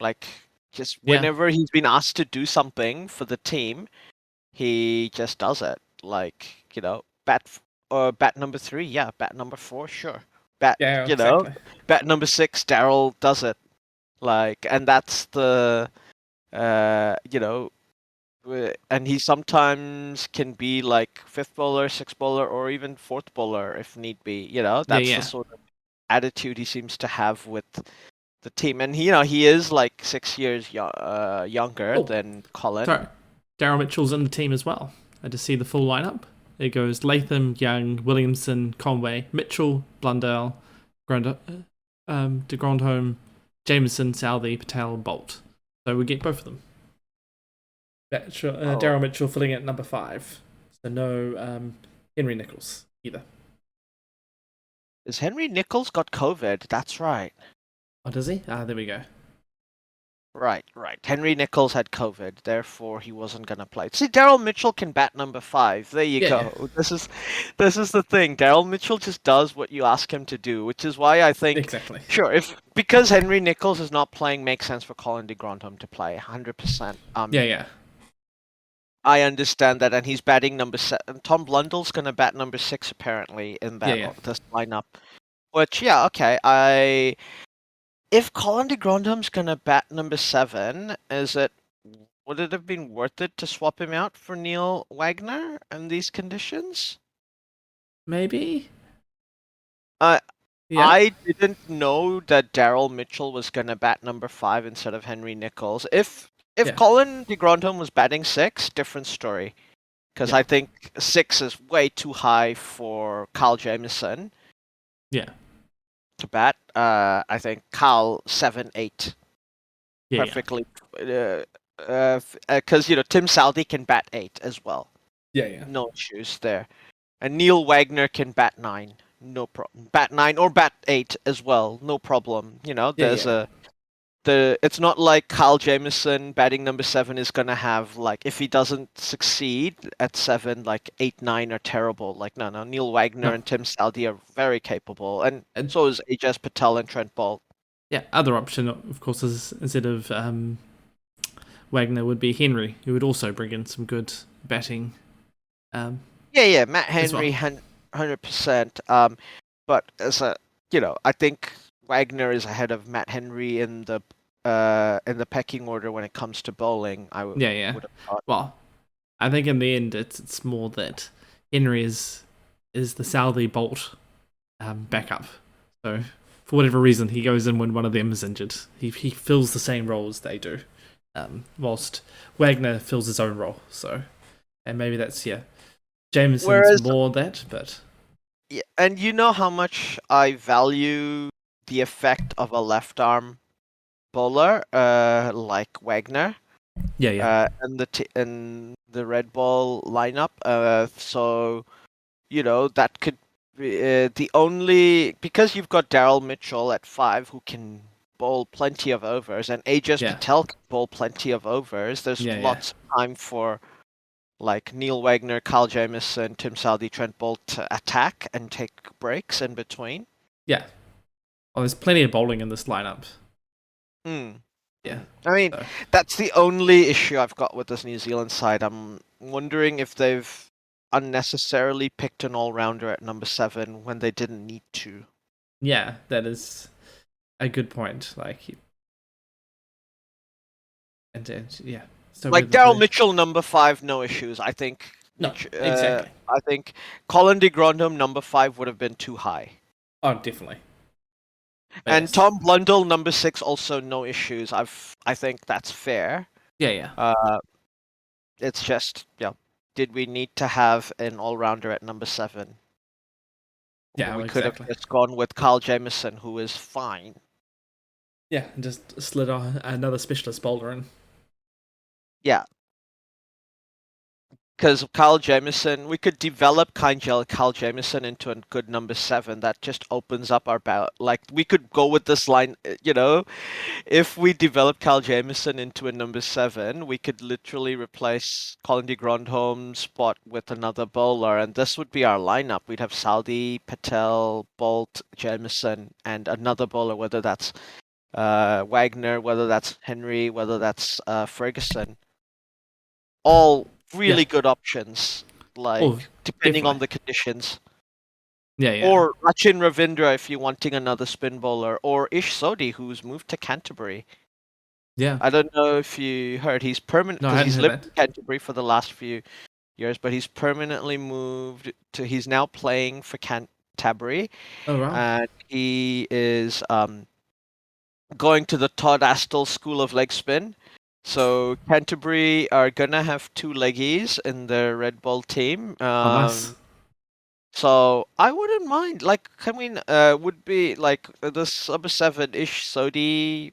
Like, just Yeah. whenever he's been asked to do something for the team, he just does it. Like, bat number 3, yeah, bat number 4, sure. Bat, Yeah, you know, exactly. bat number 6, Daryl does it. Like, and that's the, uh, you know, and he sometimes can be like fifth bowler, sixth bowler, or even fourth bowler if need be. Yeah, That's the yeah. sort of attitude he seems to have with the team, and he is like 6 years younger Oh, than Colin. sorry. Daryl Mitchell's in the team as well. I just see the full lineup. It goes Latham, Young, Williamson, Conway, Mitchell, Blundell, De Grandhomme, Jameson, Southey, Patel, Bolt. So we get both of them. Oh, Daryl Mitchell filling at number 5. So no Henry Nichols either. is Henry Nichols got COVID? That's right. Oh, does he? Ah, there we go. Right. Henry Nichols had COVID, therefore he wasn't gonna play. See, Daryl Mitchell can bat number 5. There you Yeah, yeah. go. This is the thing. Daryl Mitchell just does what you ask him to do, which is why I think, Exactly. sure, if because Henry Nichols is not playing, makes sense for Colin de Grandhomme to play 100%. Yeah, yeah. I understand that, and he's batting number 7. Tom Blundell's gonna bat number 6 apparently in Yeah, that yeah. this lineup. Which, yeah, okay. If Colin de Grandhomme's gonna bat number 7, would it have been worth it to swap him out for Neil Wagner in these conditions? Maybe? Uh, Yeah. I didn't know that Daryl Mitchell was gonna bat number 5 instead of Henry Nichols. If Yeah. Colin de Grandhomme was batting 6, different story. Because Yeah. I think 6 is way too high for Kyle Jamieson Yeah. to bat. I think Kyle 7, 8 Yeah, yeah. perfectly. Because Tim Southey can bat 8 as well. Yeah, yeah. No issues there. And Neil Wagner can bat 9. No problem. Bat 9 or bat 8 as well. No problem. Yeah, There's yeah. it's not like Kyle Jamieson batting number 7 is gonna have, like, if he doesn't succeed at 7, like 8, 9 are terrible. Like, no. Neil Wagner No. and Tim Southey are very capable, and And so is Ajaz Patel and Trent Bolt. yeah, other option, of course, is instead of Wagner would be Henry, who would also bring in some good batting Yeah, Matt as well. Henry, 100%. But I think Wagner is ahead of Matt Henry in the pecking order when it comes to bowling. Yeah. Would have thought. Well, I think in the end, it's more that Henry is the Southey Bolt backup. So for whatever reason, he goes in when one of them is injured. He fills the same role as they do, whilst Wagner fills his own role. So, and maybe that's Jameson's Whereas, more that, but yeah, and you know how much I value the effect of a left arm bowler, like Wagner, yeah, in the red ball lineup. So that could be the only, because you've got Daryl Mitchell at 5 who can bowl plenty of overs, and Ajas yeah, Patel can bowl plenty of overs. There's yeah. lots of time for like Neil Wagner, Kyle Jamieson, Tim Southee, Trent Bolt to attack and take breaks in between. Yeah. Oh, there's plenty of bowling in this lineup. Hmm. Yeah. I mean, So, that's the only issue I've got with this New Zealand side. I'm wondering if they've unnecessarily picked an all-rounder at number 7 when they didn't need to. yeah, that is a good point. And yeah. So Like whether Daryl the Mitchell, number 5, no issues. I think. no, exactly. I think Colin de Grandhomme, number 5, would have been too high. Oh, definitely. But And yes. Tom Blundell, number 6, also no issues. I think that's fair. Yeah. It's just, did we need to have an all-rounder at number 7? Or Yeah, we could have exactly. just gone with Kyle Jamieson, who is fine. Yeah, and just slid on another specialist bowler in. Yeah, because Kyle Jamieson, we could develop Kyle Jamieson into a good number 7. That just opens up our like we could go with this line, if we develop Kyle Jamieson into a number 7, we could literally replace Colin de Grandhomme's spot with another bowler, and this would be our lineup. We'd have Southee, Patel, Bolt, Jamieson, and another bowler, whether that's Wagner, whether that's Henry, whether that's Ferguson. All Yeah. really good options, Oh, like depending on definitely. the conditions. Yeah. Or Rachin Ravindra if you're wanting another spin bowler, or Ish Sodhi who's moved to Canterbury. Yeah. I don't know if you heard, he's permanent No, I because hadn't he's heard lived that. in Canterbury for the last few years, but he's permanently moved to. He's now playing for Canterbury, Oh, wow. and he is going to the Todd Astle School of Leg Spin. So Canterbury are gonna have 2 leggies in their red ball team. Oh, nice. So I wouldn't mind. Like, I mean, would be like this number 7-ish Sodi,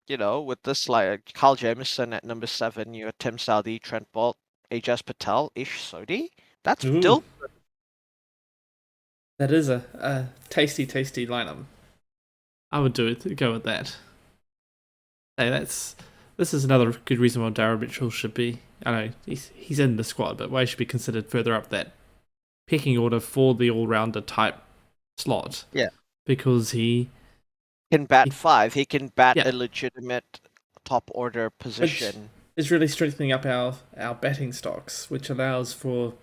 with this like Carl Jamieson at number 7, you have Tim Southee, Trent Bolt, Ajas Patel-ish Sodi. That's Ooh, still that is a tasty lineup. I would go with that. Hey, this is another good reason why Darryl Mitchell should be. I know he's in the squad, but why he should be considered further up that pecking order for the all-rounder type slot. Yeah. Because he can bat 5. He can bat yeah, a legitimate top order which position. is really strengthening up our batting stocks, which allows for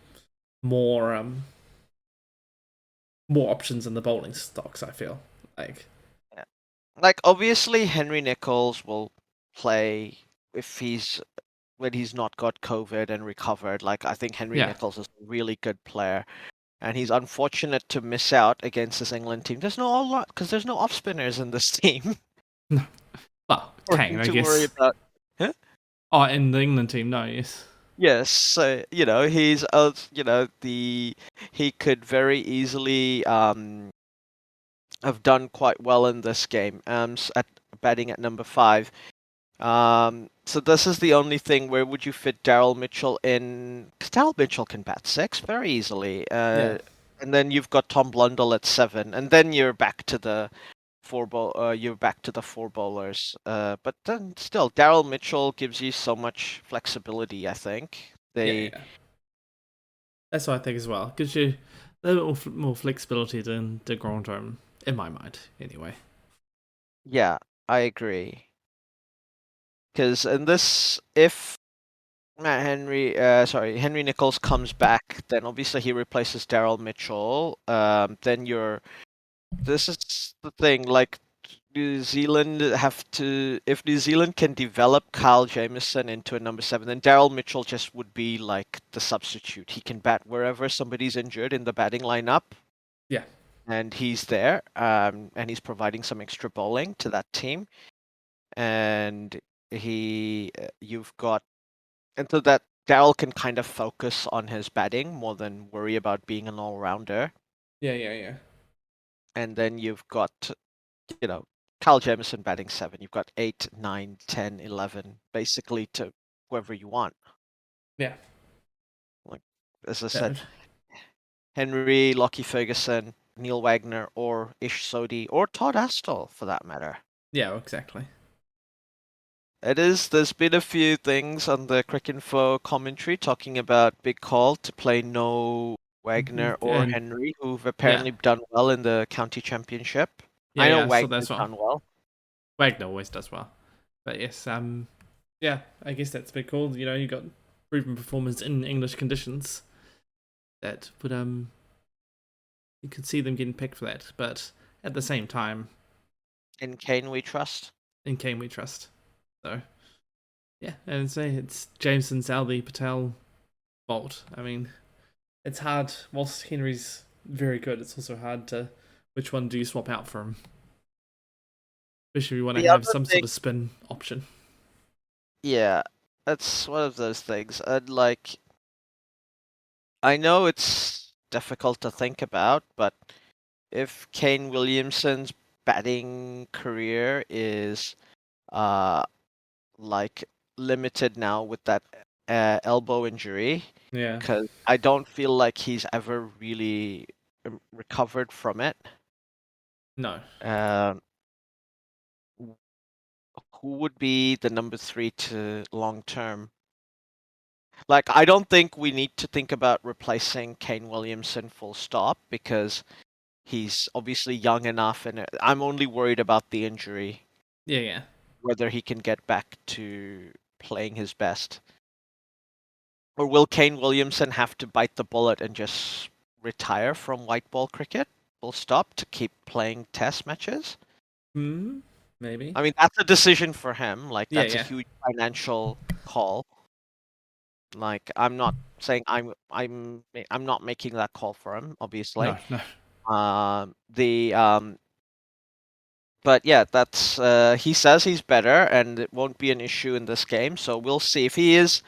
more options in the bowling stocks. I feel like Yeah. Like obviously Henry Nichols will play if when he's not got COVID and recovered. Like I think Henry yeah, Nichols is a really good player. And he's unfortunate to miss out against this England team. There's no all lot because there's no off spinners in this team well, for Kane, him I to worry guess. about. Huh? Oh, in the England team, no, yes. Yes, so he's he could very easily have done quite well in this game at batting at number 5. So this is the only thing. Where would you fit Daryl Mitchell in? Because Daryl Mitchell can bat 6 very easily. Yeah, And then you've got Tom Blundell at 7, and then you're back to the you're back to the 4 bowlers. But then still, Daryl Mitchell gives you so much flexibility. I think yeah. That's what I think as well. Gives you a little more flexibility than the Grand Home, in my mind, anyway. Yeah, I agree. Because in this, if Henry Nichols comes back, then obviously he replaces Daryl Mitchell. Then this is the thing, like New Zealand if New Zealand can develop Kyle Jamieson into a number 7, then Daryl Mitchell just would be like the substitute. He can bat wherever somebody's injured in the batting lineup. Yeah. And he's there, and he's providing some extra bowling to that team. And you've got, and so that Daryl can kind of focus on his batting more than worry about being an all-rounder. Yeah. And then you've got, Kyle Jamieson batting 7. You've got 8, 9, 10, 11, basically to whoever you want. Yeah. Like, as I That said, would, Henry, Lockie Ferguson, Neil Wagner, or Ish Sodhi, or Todd Astle, for that matter. yeah, exactly. There's been a few things on the Cricinfo commentary talking about Big Call to play no Wagner or And Henry, who've yeah, apparently done well in the county championship. I know yeah, I saw that Wagner's as well. done well. Wagner always does well. But yes, yeah, I guess that's a bit cool. You got proven performers in English conditions that would you could see them getting picked for that. But at the same time, In Kane we trust. in Kane we trust. So yeah, and say it's Jameson, Southey, Patel, Bolt. I mean, it's hard. Whilst Henry's very good, it's also hard to which one do you swap out for him, especially if you want to The have other some thing, sort of spin option. yeah, that's one of those things. And like, I know it's difficult to think about, but if Kane Williamson's batting career is uh like limited now with that elbow injury, Yeah. because I don't feel like he's ever really recovered from it. No. Um, who would be the number 3 to long term? Like, I don't think we need to think about replacing Kane Williamson full stop because he's obviously young enough, and I'm only worried about the injury, Yeah. whether he can get back to playing his best. Or will Kane Williamson have to bite the bullet and just retire from white ball cricket full stop to keep playing test matches? Maybe. I mean, that's a decision for him. Like, that's a Yeah. huge financial call. Like, I'm not saying I'm not making that call for him, obviously. No. The But yeah, that's he says he's better, and it won't be an issue in this game. So we'll see if he is.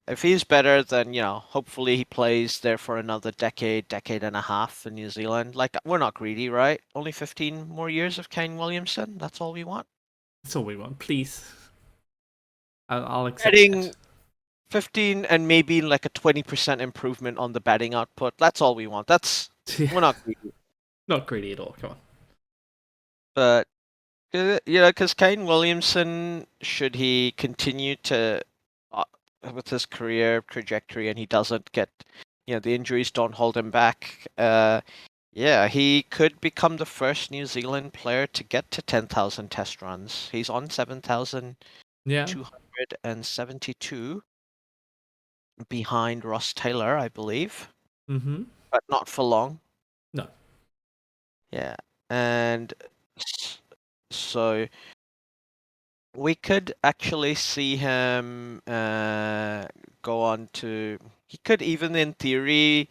If he's better, then hopefully he plays there for another decade, decade and a half in New Zealand. Like, we're not greedy, right? Only 15 more years of Kane Williamson. That's all we want. That's all we want. Please. I'll accept Batting that. 15 and maybe like a 20% improvement on the batting output. That's all we want. Yeah. We're not greedy. Not greedy at all. Come on. But because Kane Williamson, should he continue to with his career trajectory, and he doesn't get, the injuries don't hold him back. Yeah, he could become the first New Zealand player to get to 10,000 test runs. He's on Yeah. 7,272 behind Ross Taylor, I believe, Mm-hmm. but not for long. No. Yeah, and so we could actually see him go on to. He could even, in theory,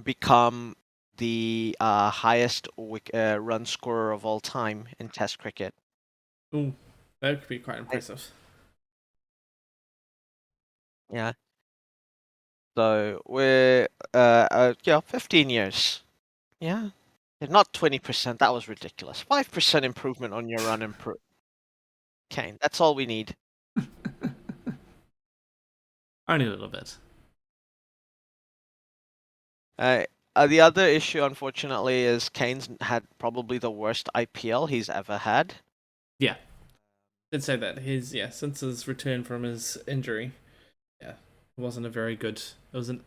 become the highest run scorer of all time in Test cricket. Ooh, that could be quite impressive. Yeah. So we're 15 years. Yeah. Not 20%. That was ridiculous. 5% improvement on your run improve. Kane. That's all we need. Only a little bit. The other issue, unfortunately, is Kane's had probably the worst IPL he's ever had. Yeah. Did say that since his return from his injury, it wasn't a very good. It was an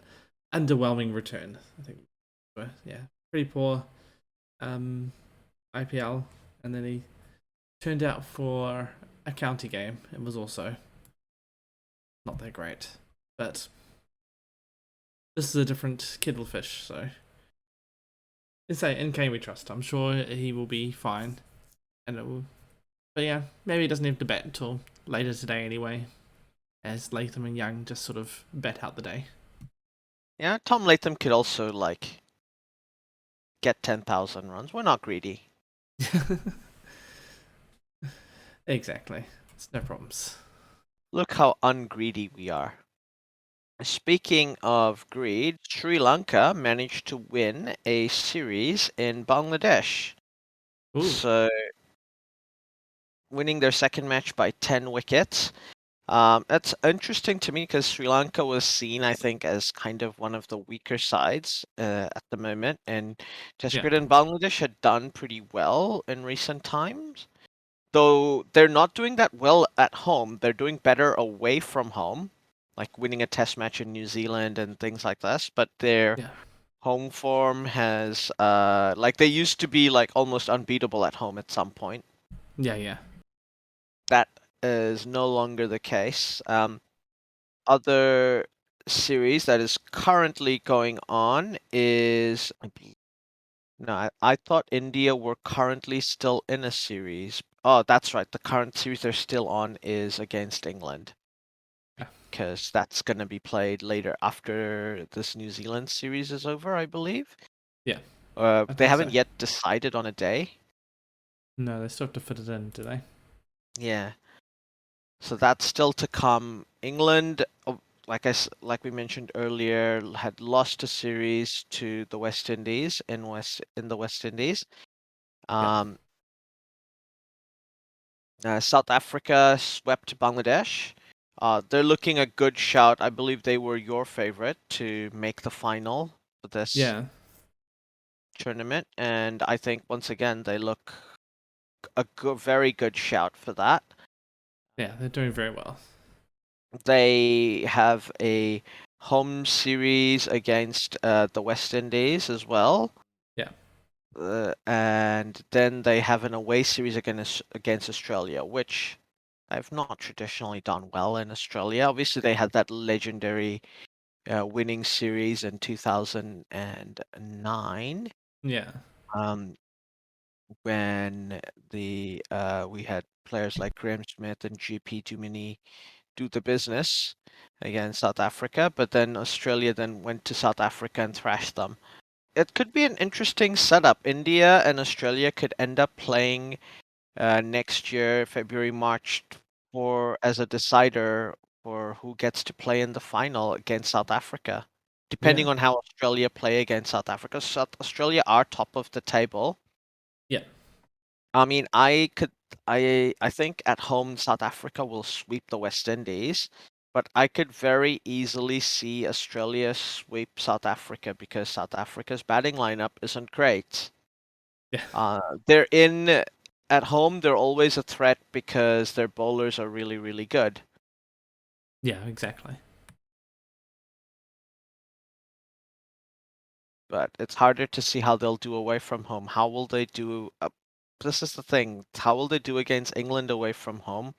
underwhelming return. I think. But yeah, pretty poor IPL, and then he turned out for a county game. It was also not that great, but this is a different kettle of fish. So, in Kane we trust. I'm sure he will be fine, and it will But yeah, maybe he doesn't have to bat until later today anyway, as Latham and Young just sort of bat out the day. Yeah, Tom Latham could also like get 10,000 runs. We're not greedy. Exactly. It's no problems. Look how ungreedy we are. Speaking of greed, Sri Lanka managed to win a series in Bangladesh. Ooh. So, winning their second match by 10 wickets. That's interesting to me because Sri Lanka was seen, I think, as kind of one of the weaker sides at the moment, and Test Yeah. cricket in Bangladesh had done pretty well in recent times. Though they're not doing that well at home, they're doing better away from home, like winning a Test match in New Zealand and things like this. But their Yeah. home form has, like they used to be like almost unbeatable at home at some point. Yeah. Yeah. That is no longer the case. Other series that is currently going on is no, I thought India were currently still in a series. Oh, that's right. The current series they're still on is against England Yeah. because that's going to be played later after this New Zealand series is over, I believe. Yeah. I They think so. haven't yet decided on a day. No, they still have to fit it in, do they? Yeah. So that's still to come. England, like we mentioned earlier, had lost a series to the West Indies in the West Indies. Yeah. Um, South Africa swept Bangladesh. They're looking a good shout. I believe they were your favorite to make the final for this Yeah. tournament, and I think once again they look a very good shout for that. Yeah. They're doing very well. They have a home series against the West Indies as well. Yeah. And then they have an away series against Australia, which I've not traditionally done well in Australia. Obviously, they had that legendary winning series in 2009, Yeah. um, when we had players like Graham Smith and GP Duminy do the business against South Africa, but then Australia then went to South Africa and thrashed them. It could be an interesting setup. India and Australia could end up playing next year, February, March, for as a decider for who gets to play in the final against South Africa. Yeah. Depending on how Australia play against South Africa, South Australia are top of the table. Yeah. I mean, I think at home South Africa will sweep the West Indies, but I could very easily see Australia sweep South Africa because South Africa's batting lineup isn't great. Yeah. They're in at home, they're always a threat because their bowlers are really, really good. Yeah. Exactly. But it's harder to see how they'll do away from home. How will they do? This is the thing. How will they do against England away from home?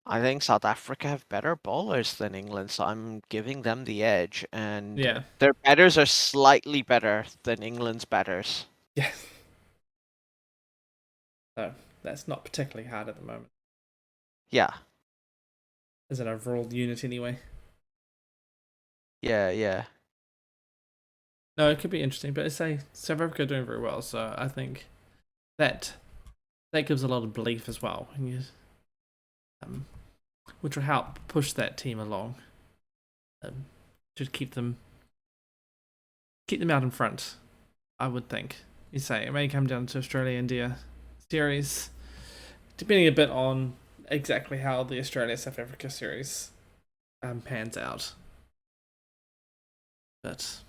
I think South Africa have better bowlers than England, so I'm giving them the edge. And Yeah. their batters are slightly better than England's batters. Yeah. So that's not particularly hard at the moment. Yeah, As an overall unit, anyway. yeah, yeah. No, it could be interesting, but I say South Africa are doing very well, so I think that that gives a lot of belief as well, and um, which will help push that team along, um, to keep them out in front. I would think. You say it may come down to Australia India series, depending a bit on exactly how the Australia South Africa series pans out. But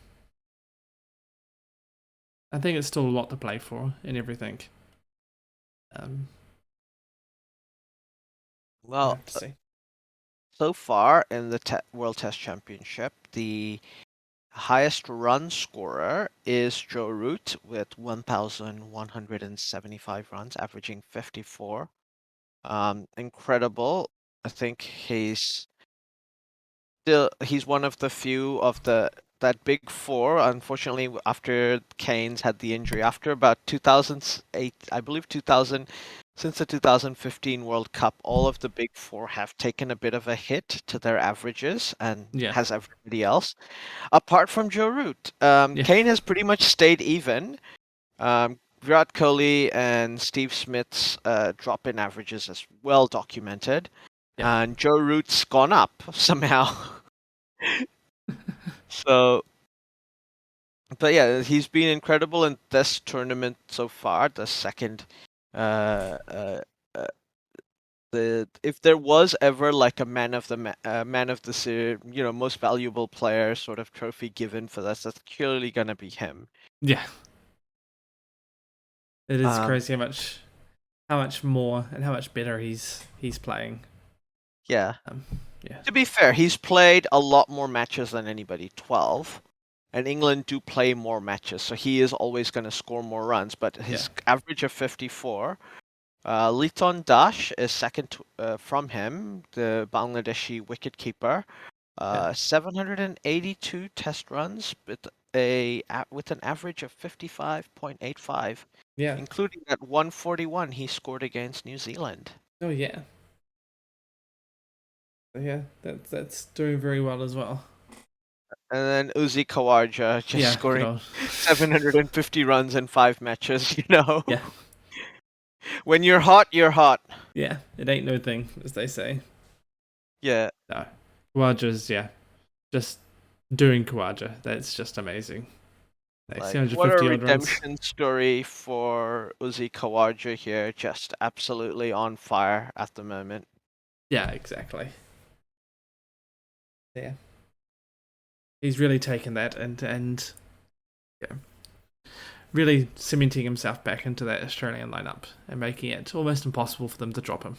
I think it's still a lot to play for and everything. Um, we'll Well, have to see. so far in the World Test Championship, the highest run scorer is Joe Root with 1,175 runs, averaging 54. Incredible. I think he's one of the few of that big four. Unfortunately, after Keynes had the injury, after about 2008, I believe Since the 2015 World Cup, all of the big four have taken a bit of a hit to their averages, and Yeah, has everybody else, apart from Joe Root. yeah, Kane has pretty much stayed even. Virat Kohli and Steve Smith's drop in averages is well documented, yeah, and Joe Root's gone up somehow. So, but yeah, he's been incredible in this tournament so far. The second, uh, uh, uh, if there was ever like a man of the most valuable player sort of trophy given for this, that's clearly gonna be him. yeah. It is Um, crazy how much more and how much better he's playing. yeah. Um, yeah, To be fair, he's played a lot more matches than anybody, 12. And England do play more matches, so he is always going to score more runs. But yeah, his average of 54, Liton Dash is second from him, the Bangladeshi wicketkeeper. yeah, 782 test runs with an average of 55.85, yeah. including that 141 he scored against New Zealand. Oh yeah, yeah. That's doing very well as well. And then Uzi Kawarja just Yeah, good scoring old. 750 runs in 5 matches, Yeah, When you're hot, you're hot. yeah. It ain't no thing, as they say. Yeah, No, Kawaja's just doing Kawaja. That's just amazing. Like like what a 250 odd runs. redemption story for Uzi Kawarja here. Just absolutely on fire at the moment. Yeah, exactly. Yeah, he's really taken that and yeah, really cementing himself back into that Australian lineup and making it almost impossible for them to drop him.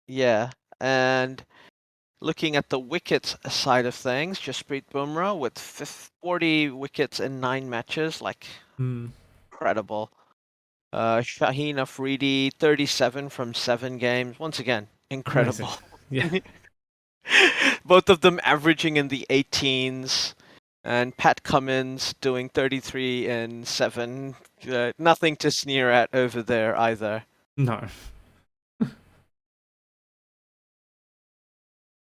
Yeah, and looking at the wickets side of things, Jasprit Bumrah with 40 wickets in 9 matches, like Hmm. incredible. Shaheen Afridi, 37 from 7 games. Once again, Amazing. incredible. Yeah. Both of them averaging in the 18s. And Pat Cummins doing 33 and 7. Nothing to sneer at over there either. No.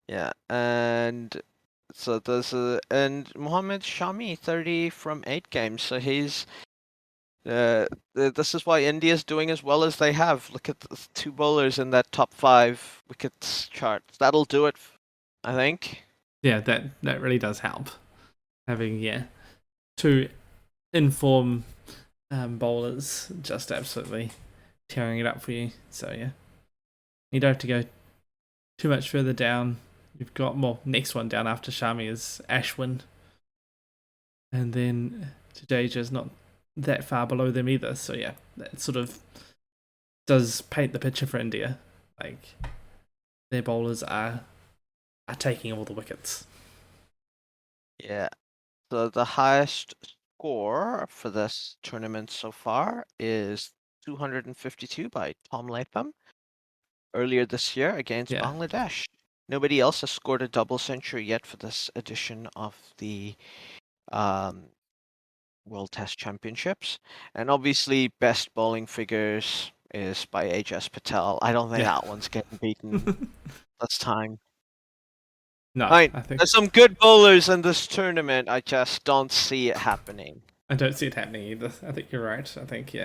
Yeah, and so and Mohammed Shami 30 from 8 games. So he's this is why India's doing as well as they have. Look at the two bowlers in that top 5 wickets chart. That'll do it, I think. Yeah, that really does help. Having two inform bowlers just absolutely tearing it up for you. So yeah, you don't have to go too much further down. You've got next one down after Shami is Ashwin, and then Jadeja's not that far below them either. So yeah, that sort of does paint the picture for India. Like their bowlers are taking all the wickets. Yeah. So the highest score for this tournament so far is 252 by Tom Latham earlier this year against Yeah, Bangladesh. Nobody else has scored a double century yet for this edition of the um, World Test Championships. And obviously, best bowling figures is by Ajaz Patel. I don't think yeah. that one's getting beaten this time. No, I mean, I think there's some good bowlers in this tournament. I just don't see it happening. I don't see it happening either. I think you're right. I think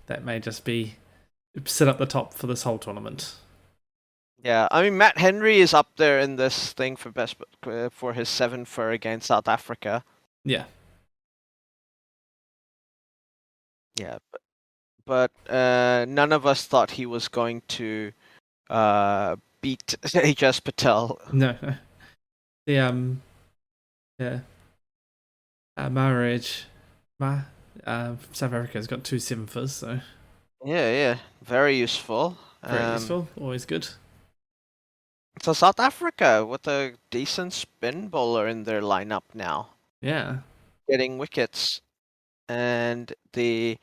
that may just be sit up the top for this whole tournament. Yeah, I mean Matt Henry is up there in this thing for best for his 7 for against South Africa. Yeah, Yeah, but none of us thought he was going to beat Ajaz Patel. no, the yeah, Maharaj, South Africa's got 2 7-fers, so Yeah, yeah, very useful. very useful. Always good. So South Africa with a decent spin bowler in their lineup now, Yeah, getting wickets, and the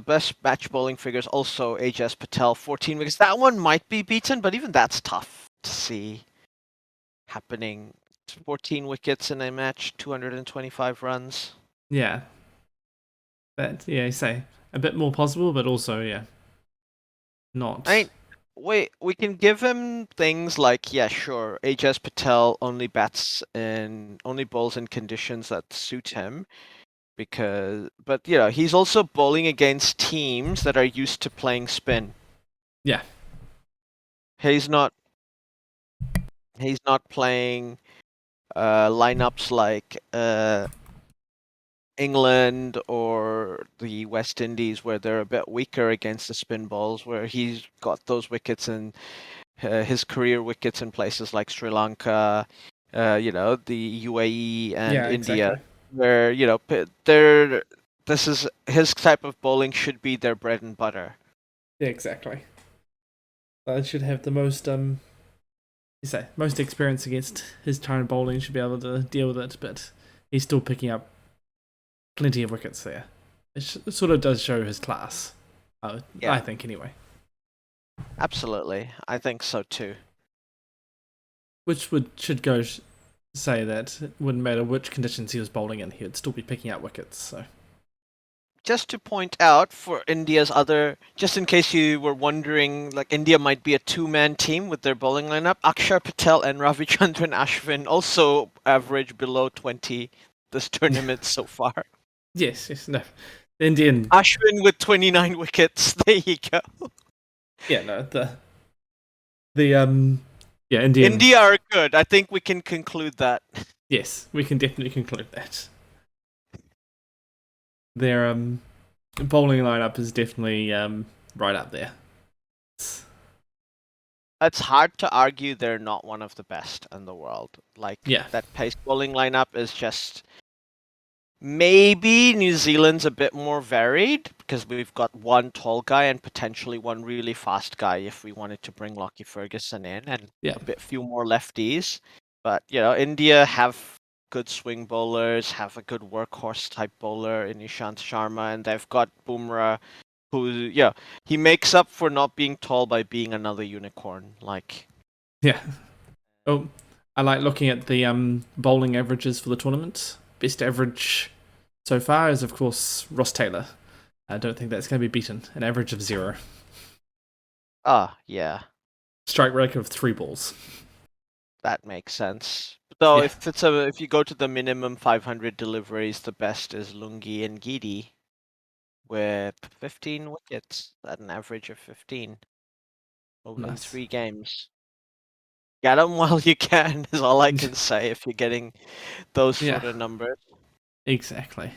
best match bowling figures also Ajaz Patel, 14 wickets. That one might be beaten, but even that's tough to see happening. 14 wickets in a match, 225 runs. yeah. That you say a bit more possible, but also I not. mean, we can give him things like, yeah, sure, Ajaz Patel only bowls in conditions that suit him but he's also bowling against teams that are used to playing spin. Yeah, He's not he's not playing lineups like England or the West Indies where they're a bit weaker against the spin balls, where he's got those wickets and his career wickets in places like Sri Lanka, the UAE and yeah, India, exactly. where they're this is his type of bowling should be their bread and butter. Yeah, exactly. I should have the most most experience against his tone bowling. Should be able to deal with it, but he's still picking up plenty of wickets there. It sort of does show his class. I Yeah, think anyway. absolutely. I think so too. Which should go say that it wouldn't matter which conditions he was bowling in, he would still be picking up wickets. So Just to point out for just in case you were wondering, like India might be a two-man team with their bowling lineup, Akshar Patel and Ravichandran Ashwin also average below 20 this tournament so far. yes, no, the Indian, Ashwin with 29 wickets. There you go. no, the Indian, India are good. I think we can conclude that. yes, we can definitely conclude that their bowling lineup is definitely right up there. It's hard to argue they're not one of the best in the world. Like Yeah, that pace bowling lineup is just maybe New Zealand's a bit more varied because we've got one tall guy and potentially one really fast guy if we wanted to bring Lockie Ferguson in and yeah, a bit few more lefties. But India have good swing bowlers, have a good workhorse type bowler in Ishant Sharma, and they've got Bumrah, who he makes up for not being tall by being another unicorn. Like yeah. Oh, I like looking at the bowling averages for the tournament. Best average so far is, of course, Ross Taylor. I don't think that's going to be beaten. An average of 0. yeah, Strike rate of 3 balls. that makes sense. Though Yeah, if you go to the minimum 500 deliveries, the best is Lungi and Gidi with 15 wickets at an average of 15 in nice. 3 games. Get them while you can is all I can say if you're getting those Yeah, sort of numbers. exactly.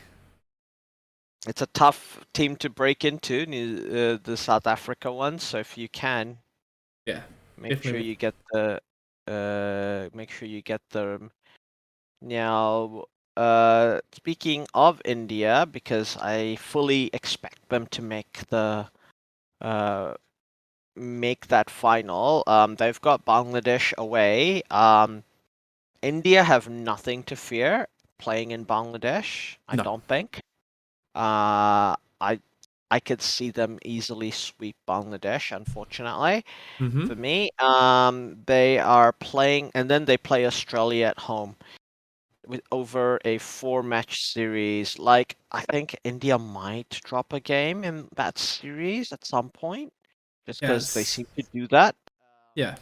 It's a tough team to break into, the South Africa one. So if you can, Yeah, make sure definitely. you get them. Now, speaking of India, because I fully expect them to uh, make that final. They've got Bangladesh away. India have nothing to fear playing in Bangladesh. I No. don't think. I could see them easily sweep Bangladesh. Unfortunately Mm-hmm. for me, they are playing, and then they play Australia at home over a 4-match series. Like, I think India might drop a game in that series at some point, just Yeah, because they seem to do that. yeah.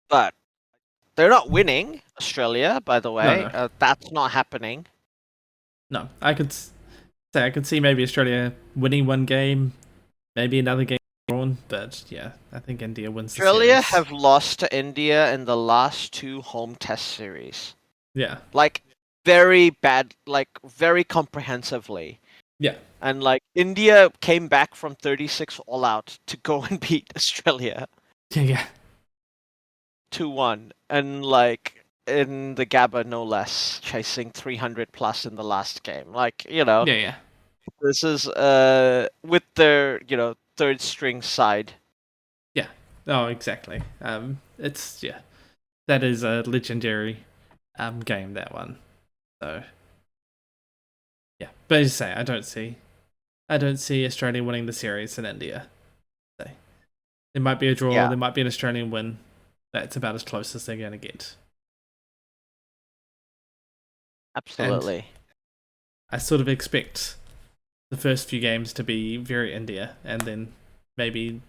But they're not winning Australia, by the No, way. no, That's not happening. no. Say I could see maybe Australia winning one game, maybe another game drawn, but yeah, I think India wins the Australia series. have lost to India in the last 2 home test series. Yeah, Like, very bad, like, very comprehensively. yeah, And, like, India came back from 36 all out to go and beat Australia. yeah, yeah. 2-1, and like in the Gabba no less, chasing 300 plus in the last game. Like, Yeah, yeah. this is with their, third string side. Yeah. Oh, exactly. It's that is a legendary game, that one. So yeah, but as you say, I don't see Australia winning the series in India. So there might be a draw, Yeah, there might be an Australian win. That's about as close as they're going to get. And absolutely. I sort of expect the first few games to be very India, and then maybe with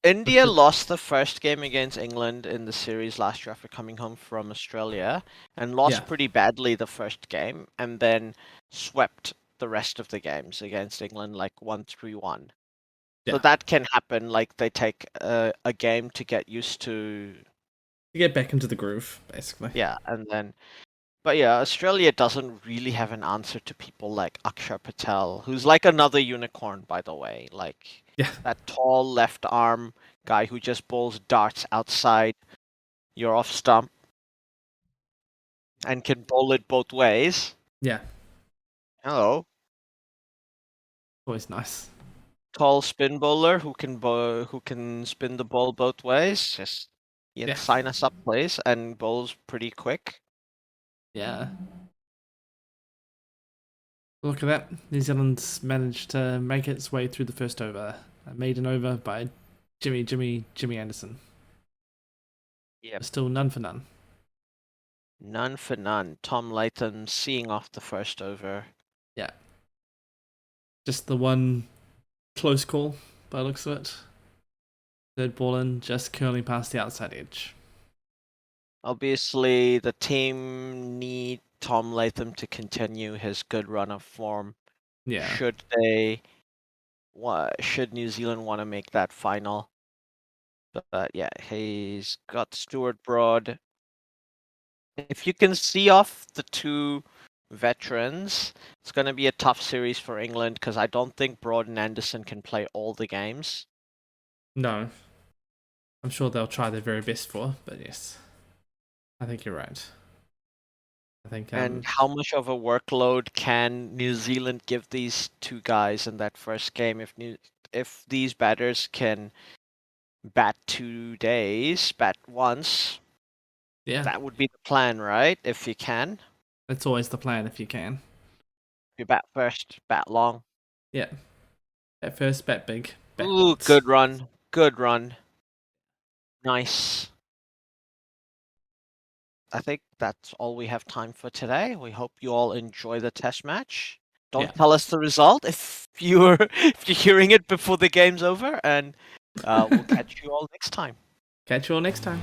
India the lost the first game against England in the series last year after coming home from Australia, and yeah lost pretty badly the first game, and then swept the rest of the games against England like 1-3-1. So yeah that can happen. Like they take a game to get used to, to get back into the groove basically. yeah, and then. But yeah, Australia doesn't really have an answer to people like Akshar Patel, who's like another unicorn, by the way. Like Yeah, that tall left arm guy who just bowls darts outside your off stump and can bowl it both ways. yeah, Hello. always nice. Tall spin bowler who can spin the ball both ways. Just yeah, Yeah, sign us up, please, and bowls pretty quick. yeah. Look at that. New Zealand's managed to make its way through the first over. A maiden over by Jimmy Anderson. Yep. Still none for none. None for none. Tom Latham seeing off the first over. Yeah. Just the one close call by the looks of it. Third ball in, just curling past the outside edge. Obviously, the team need Tom Latham to continue his good run of form. Yeah. Should should New Zealand want to make that final? But yeah, he's got Stuart Broad. If you can see off the two veterans, it's going to be a tough series for England because I don't think Broad and Anderson can play all the games. No. I'm sure they'll try their very best for, but yes. I think you're right. I think And how much of a workload can New Zealand give these two guys in that first game? If these batters can bat 2 days, bat once, yeah, that would be the plan, right? If you can, that's always the plan if you can. you bat first, bat long. Yeah. Bat first, bat big, bat Ooh, once. good run, nice. I think that's all we have time for today. We hope you all enjoy the test match. Yeah. Don't tell us the result if you're hearing it before the game's over, and we'll catch you all next time. Catch you all next time.